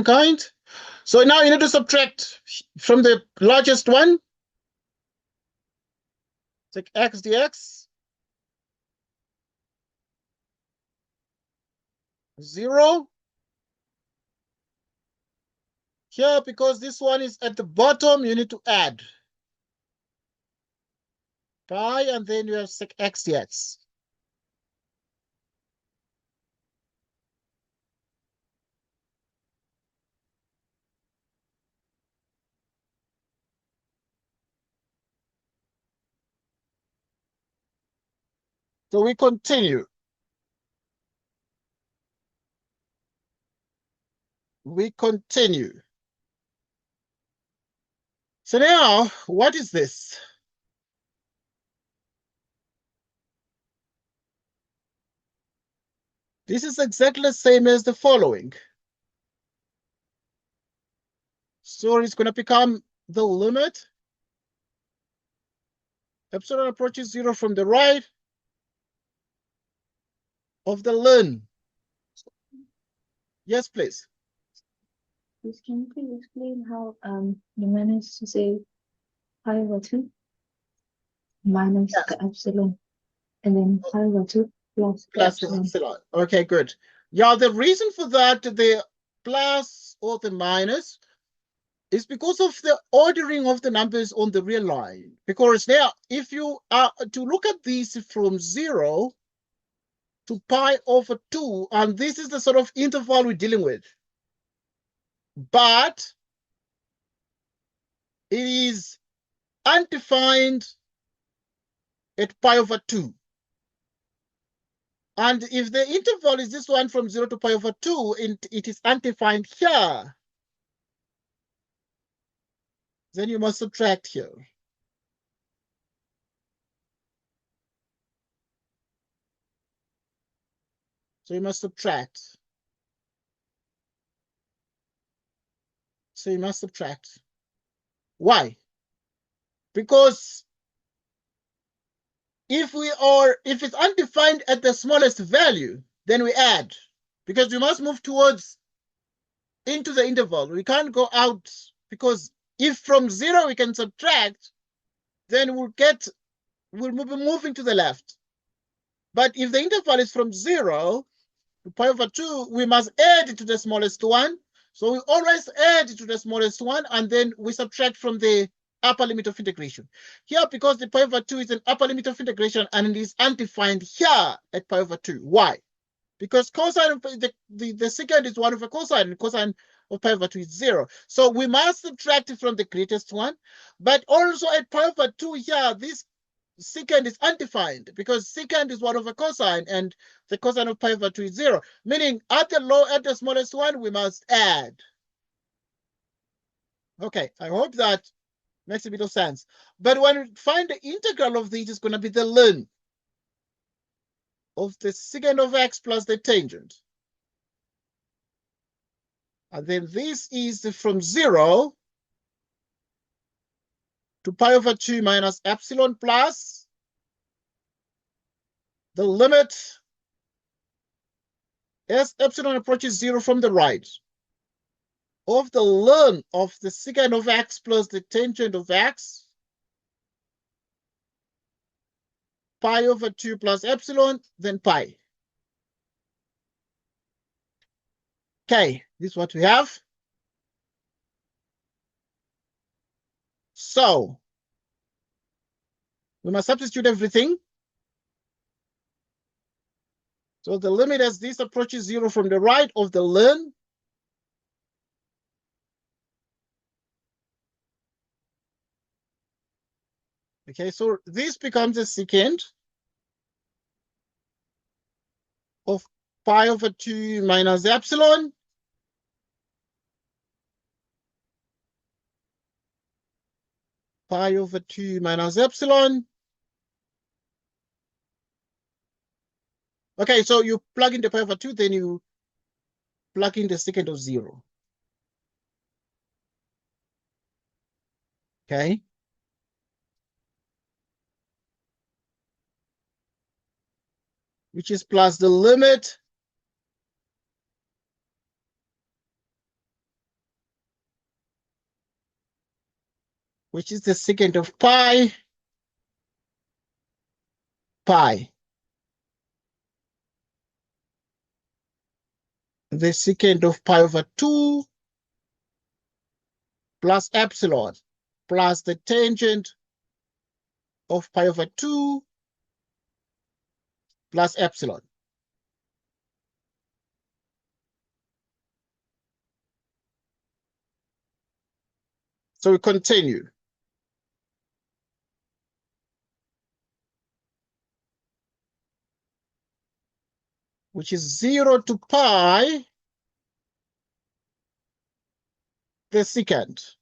kind. So now you need to subtract from the largest one. Take x dx. 0. Here, because this one is at the bottom, you need to add pi, and then you have sec x dx. So we continue. We continue. So now, what is this? This is exactly the same as the following. So it's going to become the limit. Epsilon approaches 0 from the right of the ln. Yes, please. Can you please explain how you managed to say pi over 2 minus the epsilon and then pi over 2? plus Plus epsilon. epsilon. Okay, good. Yeah, the reason for that, the plus or the minus, is because of the ordering of the numbers on the real line. Because now, if you are to look at these from 0 to pi over 2, and this is the sort of interval we're dealing with. But it is undefined at pi over 2. And if the interval is this one from 0 to pi over 2, it is undefined here, then you must subtract here. So you must subtract. So you must subtract. Why? Because if it's undefined at the smallest value, then we add, because we must move towards into the interval. We can't go out, because if from 0 we can subtract, then we'll be moving to the left. But if the interval is from 0 to pi over 2, we must add to the smallest one. So we always add to the smallest one, and then we subtract from the upper limit of integration. Here, because the pi over 2 is an upper limit of integration and it is undefined here at pi over 2. Why? Because cosine of the secant is 1 over cosine, and cosine of pi over 2 is 0. So we must subtract it from the greatest one. But also at pi over 2 here, this secant is undefined, because secant is 1 over cosine, and the cosine of pi over 2 is 0. Meaning at the smallest one, we must add. Okay, I hope that makes a bit of sense. But when we find the integral of this, it's going to be the ln of the secant of x plus the tangent. And then this is from 0 to pi over 2 minus epsilon plus the limit as epsilon approaches 0 from the right of the ln of the secant of x plus the tangent of x, pi over 2 plus epsilon, then pi. Okay, this is what we have. So we must substitute everything. So the limit as this approaches 0 from the right of the ln okay, so this becomes a secant of pi over 2 minus epsilon pi over 2 minus epsilon. Okay, so you plug in the pi over 2, then you plug in the secant of 0. Okay. Which is plus the limit which is the secant of pi, the secant of pi over 2 plus epsilon plus the tangent of pi over 2 plus epsilon. So we continue. Which is 0 to pi, the secant,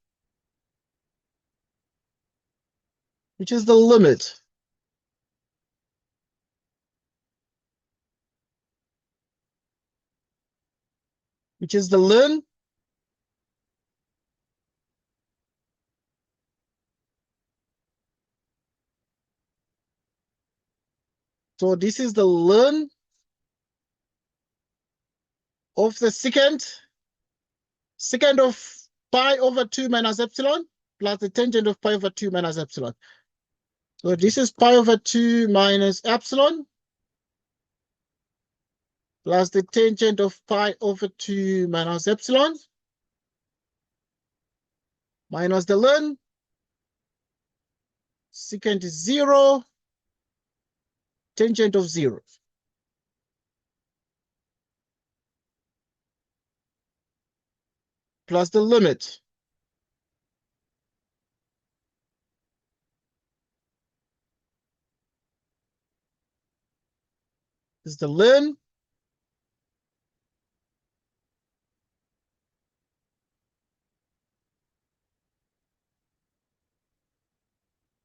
which is the limit which is the ln so this is the ln of the secant of pi over 2 minus epsilon plus the tangent of pi over 2 minus epsilon. So this is pi over 2 minus epsilon plus the tangent of pi over 2 minus epsilon minus the ln. Secant is 0, tangent of 0. Plus the limit. Is the ln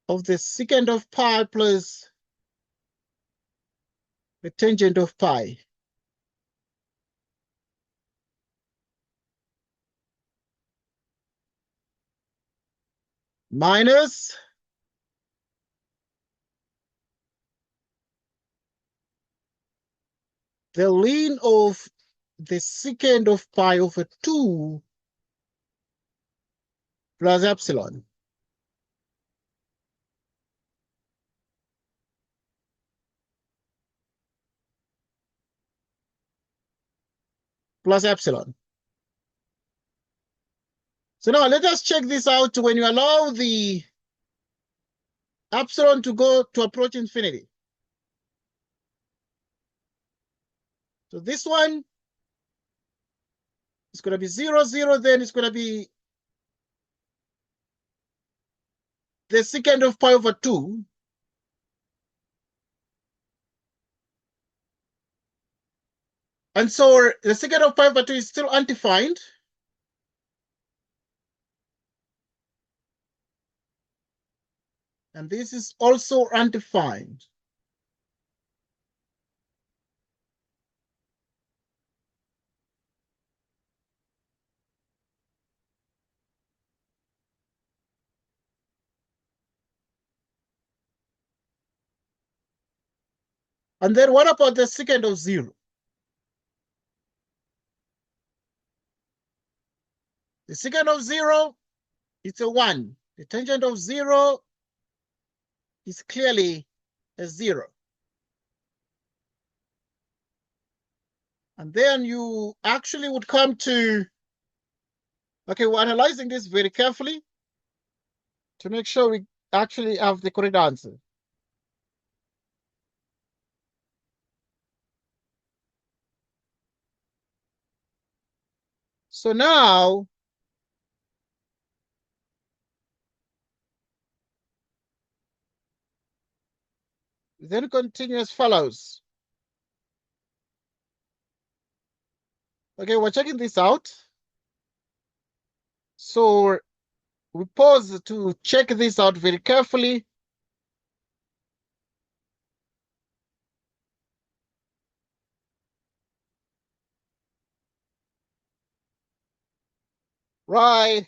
of the secant of pi plus the tangent of pi. Minus the ln of the secant of pi over 2 plus epsilon. Plus epsilon. So now let us check this out when you allow the epsilon to go to approach infinity. So this one is going to be 0, 0, then it's going to be the secant of pi over 2. And so the secant of pi over 2 is still undefined. And this is also undefined. And then what about the secant of 0? The secant of 0, it's a 1. The tangent of 0 is clearly a 0. And then you actually would come to, okay, we're analyzing this very carefully to make sure we actually have the correct answer. So now, then continue as follows. Okay, we're checking this out. So we pause to check this out very carefully. Right.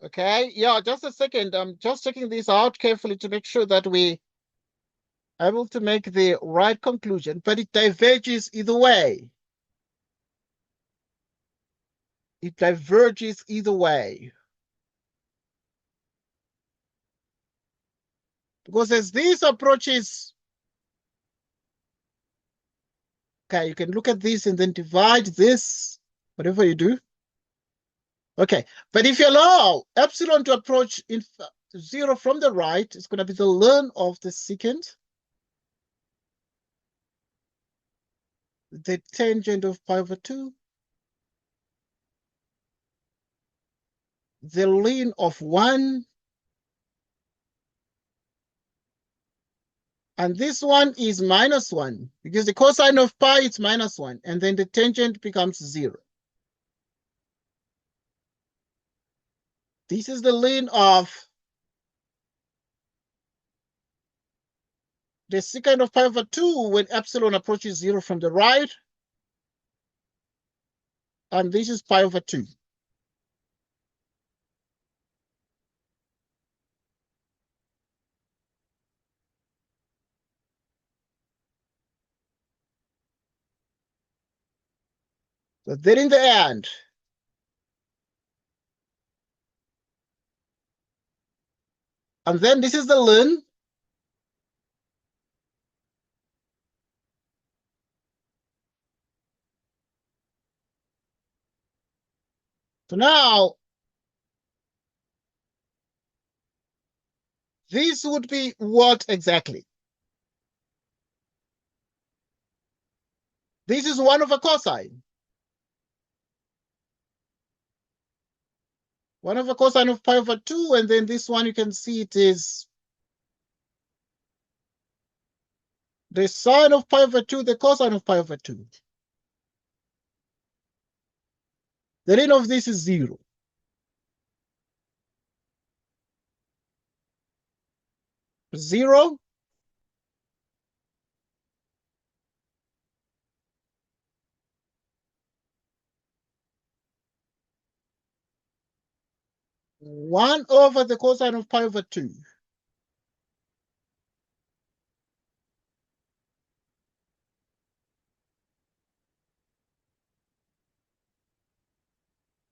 Okay, yeah, just a second. I'm just checking this out carefully to make sure that we are able to make the right conclusion, but it diverges either way. It diverges either way. Because as this approaches, okay, you can look at this and then divide this, whatever you do. Okay, but if you allow epsilon to approach in 0 from the right, it's going to be the ln of the secant, the tangent of pi over 2, the ln of 1, and this one is minus 1, because the cosine of pi is minus 1, and then the tangent becomes 0. This is the ln of the secant of pi over 2 when epsilon approaches 0 from the right, and this is pi over 2. So then in the end, and then this is the ln So now, this would be what exactly? This is 1 over cosine. 1 over cosine of pi over 2, and then this one you can see it is the sine of pi over 2, the cosine of pi over 2. The ln of this is 0. Zero. One over the cosine of pi over 2.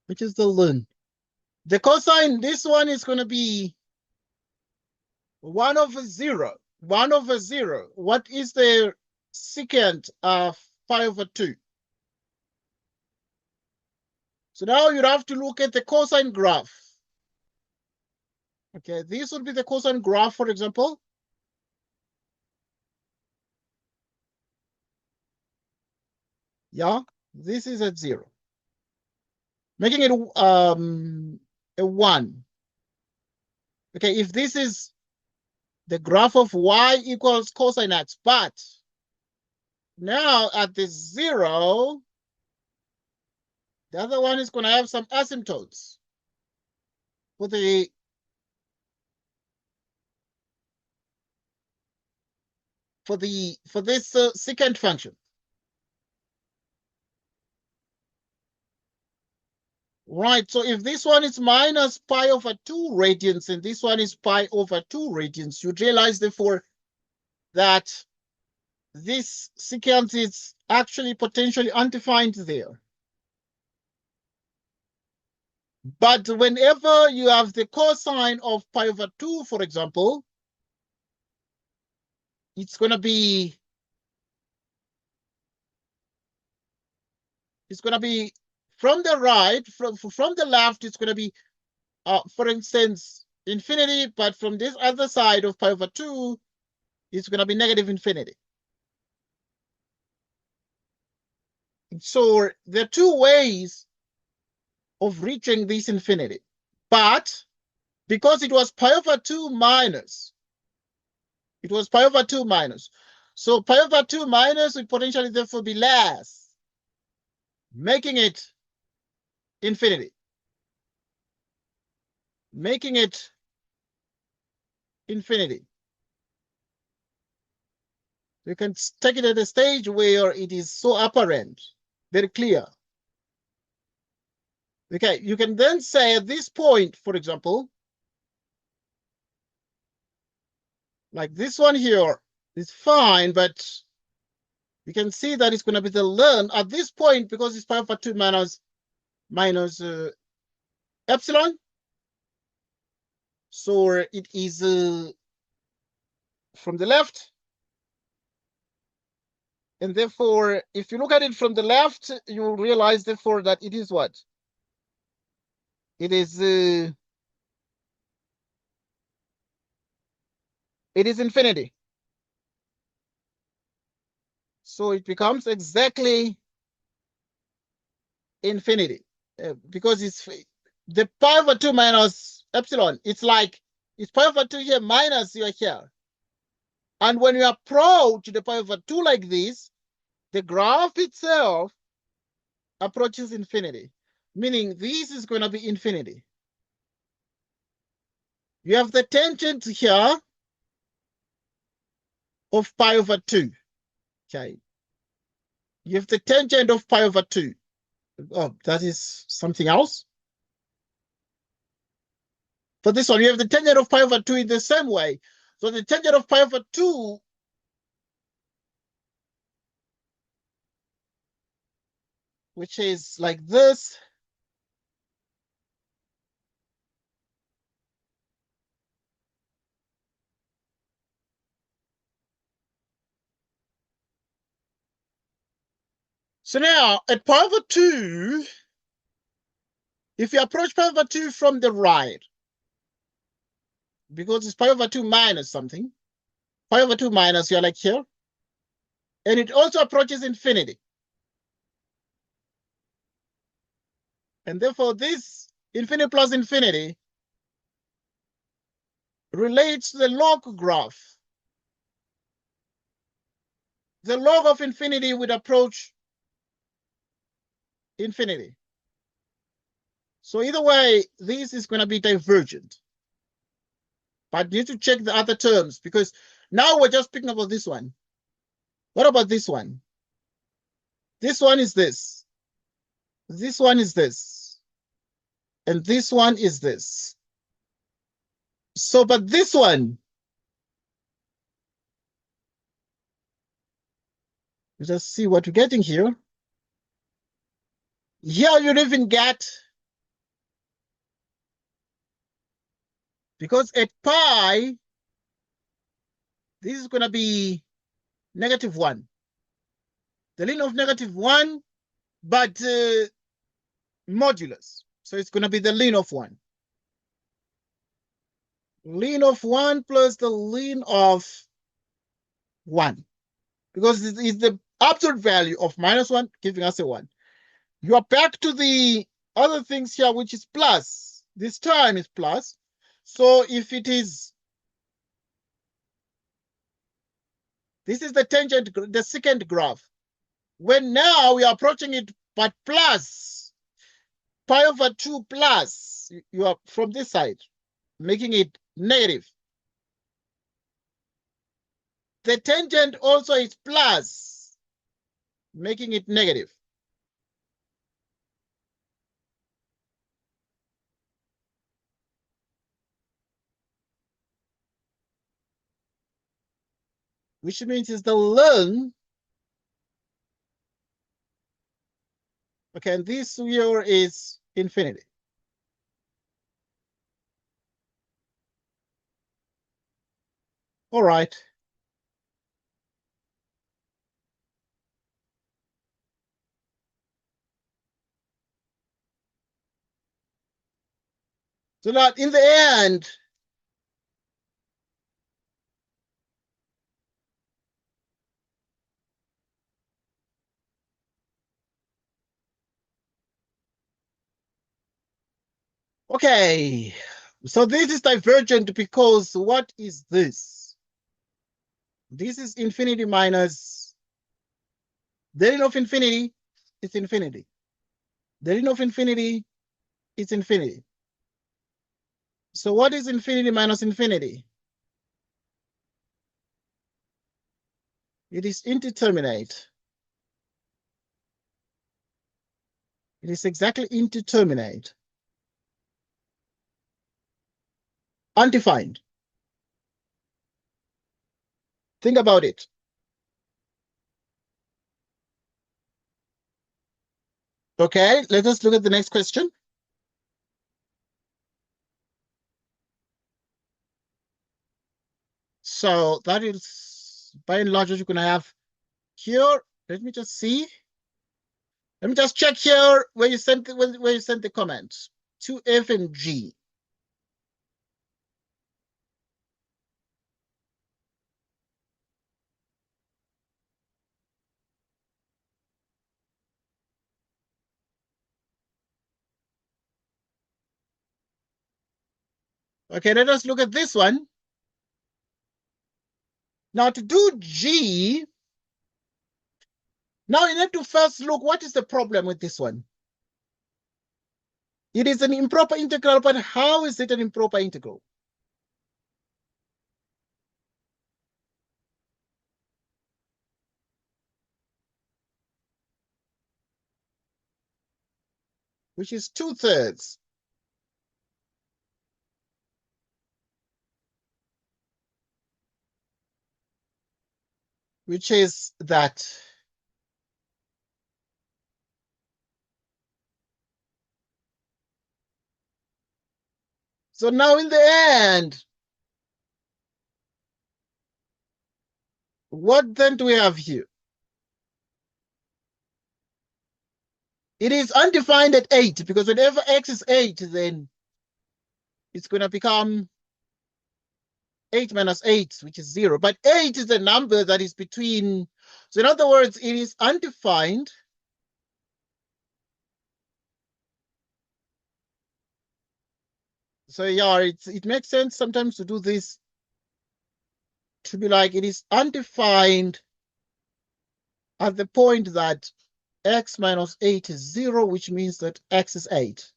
Which is the ln. The cosine, this one is going to be 1 over 0. 1 over 0. What is the secant of pi over 2? So now you have to look at the cosine graph. Okay, this would be the cosine graph, for example. Yeah, this is at 0. Making it a 1. Okay, if this is the graph of y equals cosine x, but now at the 0, the other one is going to have some asymptotes for the for this secant function. Right, so if this one is minus pi over 2 radians and this one is pi over 2 radians, you realize therefore that this secant is actually potentially undefined there. But whenever you have the cosine of pi over 2, for example, it's going to be from the right, from the left, it's going to be, for instance, infinity, but from this other side of pi over 2, it's going to be negative infinity. So there are two ways of reaching this infinity. But because it was pi over 2 minus, it was pi over 2 minus. So pi over 2 minus would potentially therefore be less, making it infinity. Making it infinity. You can take it at a stage where it is so apparent, very clear. Okay, you can then say at this point, for example, like this one here is fine, but you can see that it's going to be the ln at this point because it's pi over 2 minus epsilon. So it is from the left. And therefore, if you look at it from the left, you will realize therefore that it is what? It is infinity. So it becomes exactly infinity because it's the pi over 2 minus epsilon. It's like it's pi over 2 here minus you are here. And when you approach the pi over 2 like this, the graph itself approaches infinity, meaning this is going to be infinity. You have the tangent here of pi over 2. Okay. You have the tangent of pi over 2. Oh, that is something else. For this one, you have the tangent of pi over 2 in the same way. So the tangent of pi over 2 which is like this. So now at pi over 2, If you approach pi over 2 from the right, because it's pi over 2 minus something, pi over 2 minus, you're like here, and it also approaches infinity. And therefore, this infinity plus infinity relates to the log graph. The log of infinity would approach infinity. So either way, this is going to be divergent. But you need to check the other terms, because now we're just picking about this one. What about this one? This one is this. This one is this. And this one is this. So, but this one, let's just see what we're getting here. Here you don't even get, because at pi, this is going to be -1. The line of -1, but modulus. So it's going to be the line of 1. Line of 1 plus the line of 1. Because it's the absolute value of -1 giving us a 1. You are back to the other things here, which is plus. This time is plus. So if it is, this is the tangent, the second graph. When now we are approaching it, but plus, pi over 2 plus, you are from this side, making it negative. The tangent also is plus, making it negative. Which means it's the ln. Okay, and this here is infinity. All right. So now in the end, okay, so this is divergent because what is this? This is infinity minus the line of infinity is infinity. The line of infinity is infinity. So what is infinity minus infinity? It is indeterminate. It is exactly indeterminate. Undefined. Think about it. Okay, let us look at the next question. So that is by and large what you're going to have here. Let me just see. Let me just check here where you sent the comments to F and G. Okay, let us look at this one. Now to do G, now you need to first look what is the problem with this one. It is an improper integral, but how is it an improper integral? Which is 2/3. Which is that. So now in the end, what then do we have here? It is undefined at 8 because whenever x is 8, then it's going to become 8 minus 8, which is 0. But 8 is a number that is between. So in other words, it is undefined. So yeah, it makes sense sometimes to do this, to be like it is undefined at the point that x minus 8 is 0, which means that x is 8.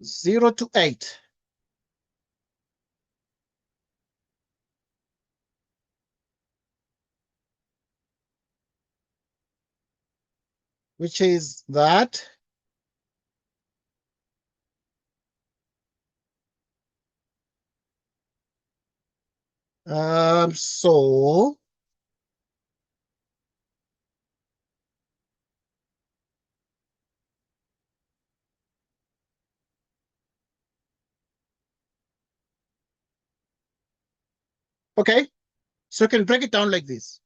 0 to 8. Which is that so okay, so you can break it down like this,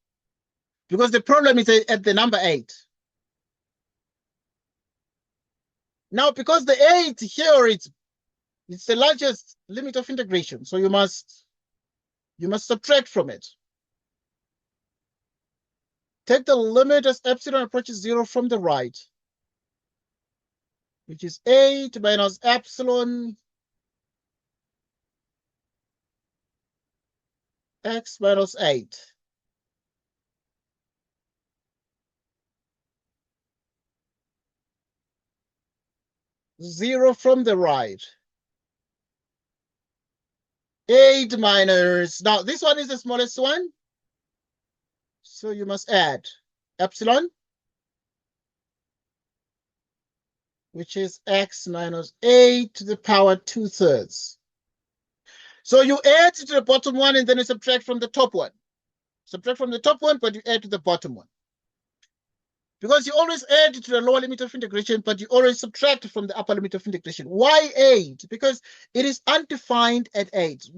because the problem is at the number 8. Now, because the 8 here, it's the largest limit of integration, so you must subtract from it. Take the limit as epsilon approaches 0 from the right, which is 8 minus epsilon x minus 8. Zero from the right. 8 minus, now this one is the smallest one, so you must add epsilon, which is x minus 8 to the power 2/3. So you add to the bottom one and then you subtract from the top one. Subtract from the top one, but you add to the bottom one. Because you always add to the lower limit of integration, but you always subtract from the upper limit of integration. Why 8? Because it is undefined at 8.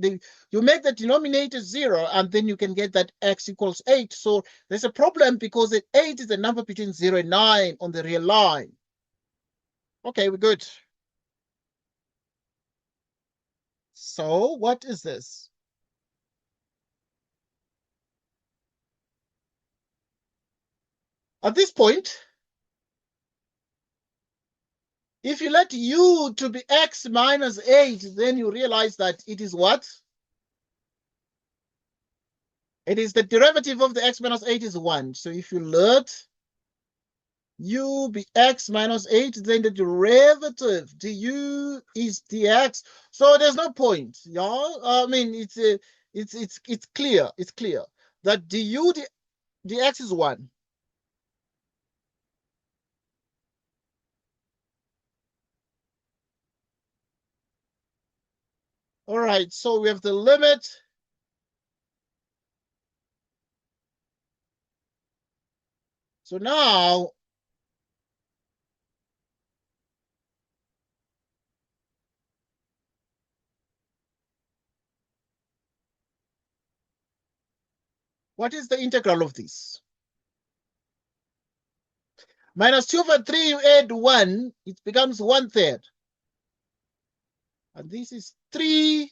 You make the denominator 0, and then you can get that x equals 8. So there's a problem because 8 is a number between 0 and 9 on the real line. Okay, we're good. So what is this? At this point, if you let u to be x minus 8, then you realize that it is what? It is the derivative of the x minus 8 is 1. So if you let u be x minus 8, then the derivative du is dx. So there's no point. Yeah, I mean it's clear. It's clear that du dx is 1. All right, so we have the limit. So now what is the integral of this? Minus 2 over 3, you add 1, it becomes 1/3. And this is 3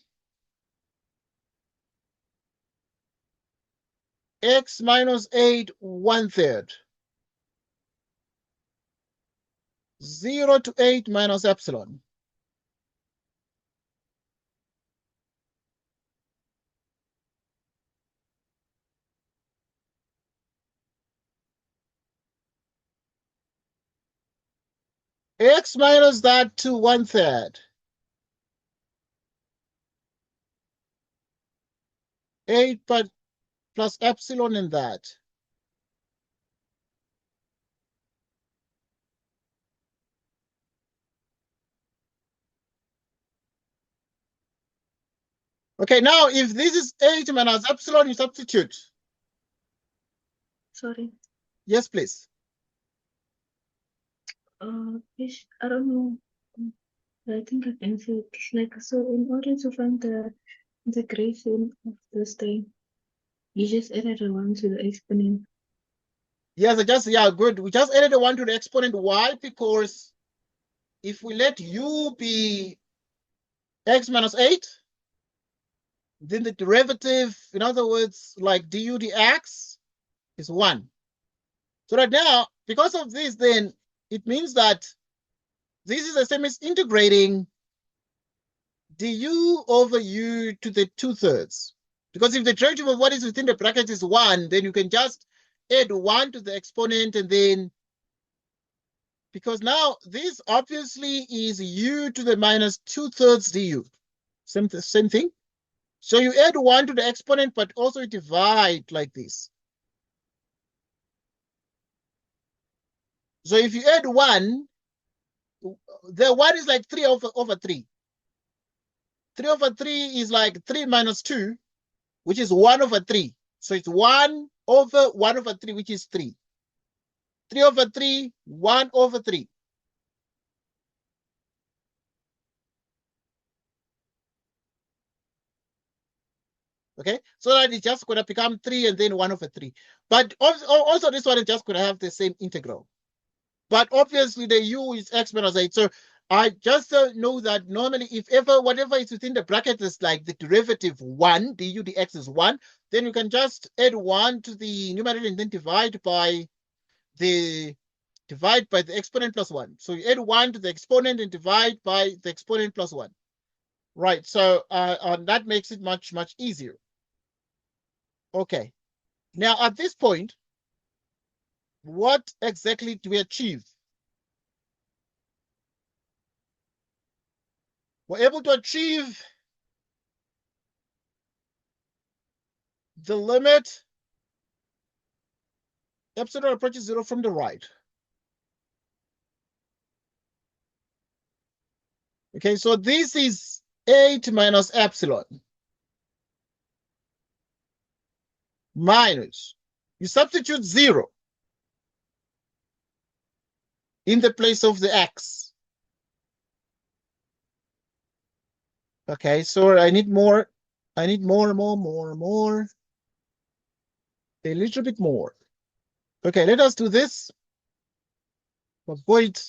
x minus 8 1/3. 0 to 8 minus epsilon. X minus that to 1/3. 8 plus epsilon in that. Okay, now if this is 8 minus epsilon, you substitute. Sorry. Yes, please. I don't know. I think I can see it. Like, so in order to find the integration of this thing, you just added a 1 to the exponent. Yes, yeah, good. We just added a 1 to the exponent. Why? Because if we let u be x minus 8, then the derivative, in other words, like du dx, is 1. So right now, because of this, then it means that this is the same as integrating du over u to the 2/3. Because if the derivative of what is within the bracket is 1, then you can just add 1 to the exponent, and then, because now this obviously is u to the minus 2/3 du. Same thing. So you add 1 to the exponent, but also you divide like this. So if you add 1, the 1 is like 3 over 3. 3 over 3 is like 3 minus 2, which is 1 over 3. So it's 1 over 1 over 3, which is 3. 3 over 3, 1 over 3. Okay, so that it's just going to become 3 and then 1 over 3. But also this one is just going to have the same integral. But obviously the u is x minus 8. So I just know that normally if ever whatever is within the bracket is like the derivative 1, du dx is 1, then you can just add 1 to the numerator and then divide by the exponent plus 1. So you add 1 to the exponent and divide by the exponent plus 1. Right, so that makes it much, much easier. Okay, now at this point, what exactly do we achieve? We're able to achieve the limit epsilon approaches 0 from the right. Okay, so this is 8 minus epsilon minus, you substitute 0 in the place of the x. Okay, so I need more. I need more, a little bit more. Okay, let us do this. Avoid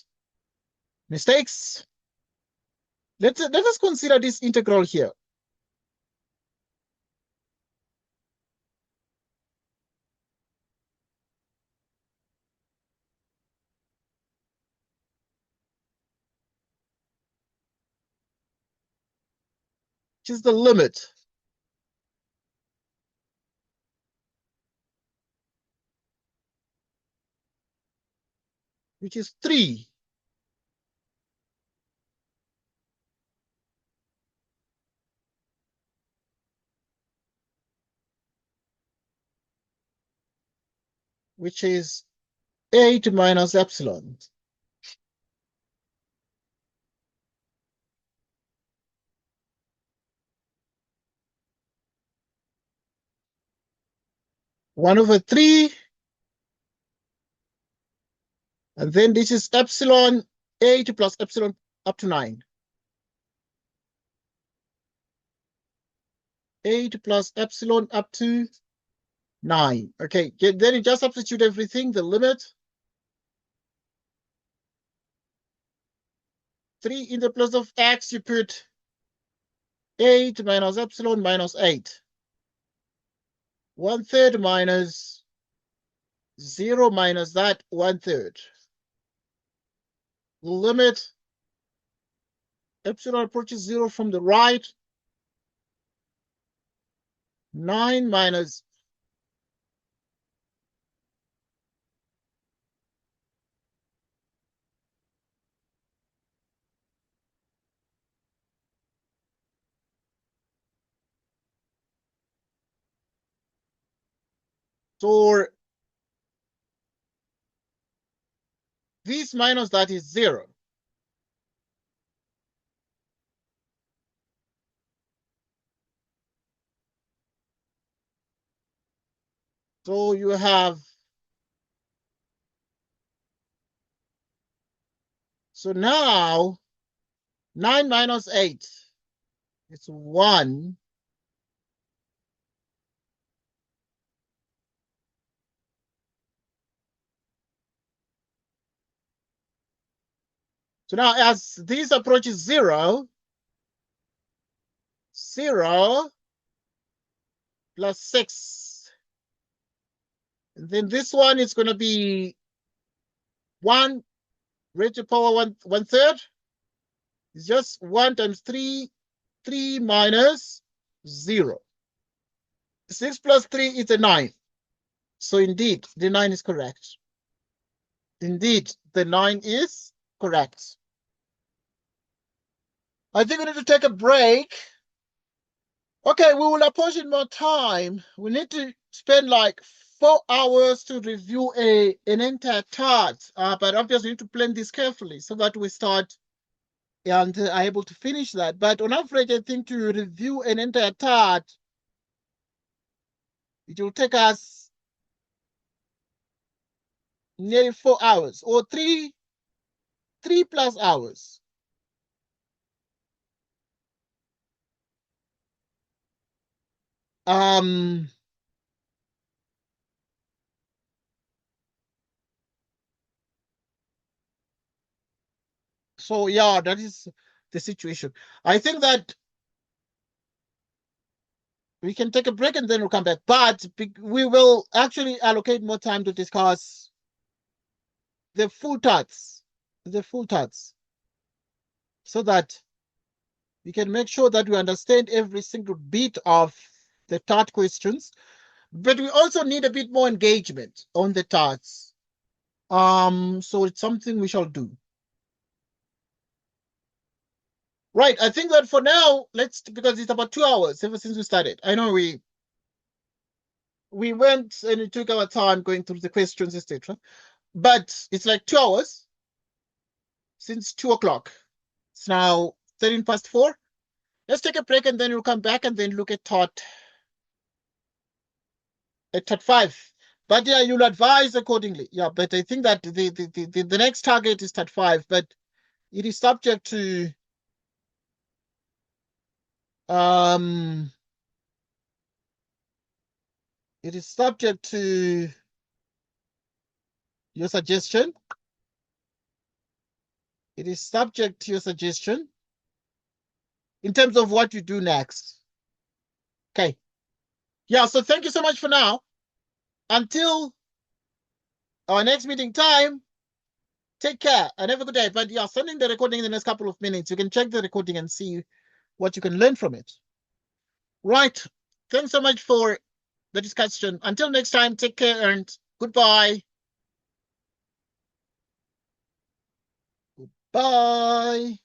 mistakes. Let us consider this integral here. Which is the limit. Which is 3. Which is 8 minus epsilon. One over 3. And then this is epsilon 8 plus epsilon up to 9. 8 plus epsilon up to 9. Okay, then you just substitute everything, the limit. 3 in the place of x, you put 8 minus epsilon minus 8. 1/3 minus 0 minus that 1/3. The limit epsilon approaches 0 from the right. 9 minus so this minus that is 0. So you have, so now 9 minus 8, it's 1. So now as this approaches 0, 0 plus 6. And then this one is going to be 1 raised to the power 1/3. It's just 1 times 3, 3 minus 0. 6 plus 3 is a 9. So indeed, the 9 is correct. Indeed, the 9 is correct. I think we need to take a break. Okay, we will apportion more time. We need to spend like 4 hours to review an entire task. But obviously, we need to plan this carefully so that we start and are able to finish that. But on average, I think to review an entire task, it will take us nearly 4 hours or 3+ hours. So yeah, that is the situation. I think that we can take a break and then we'll come back. But we will actually allocate more time to discuss the full task, so that we can make sure that we understand every single bit of the TAT questions. But we also need a bit more engagement on the tasks. So it's something we shall do. Right, I think that for now, because it's about 2 hours ever since we started. I know we went and it took our time going through the questions, etc. But it's like 2 hours since 2 o'clock. It's now 13 past 4. Let's take a break and then we'll come back and then look at TAT 5. But yeah, you'll advise accordingly. Yeah, but I think that the next target is TAT 5, but it is subject to your suggestion. It is subject to your suggestion in terms of what you do next. Okay. Yeah, so thank you so much for now. Until our next meeting time, take care and have a good day. But yeah, sending the recording in the next couple of minutes. You can check the recording and see what you can learn from it. Right. Thanks so much for the discussion. Until next time, take care and goodbye. Bye.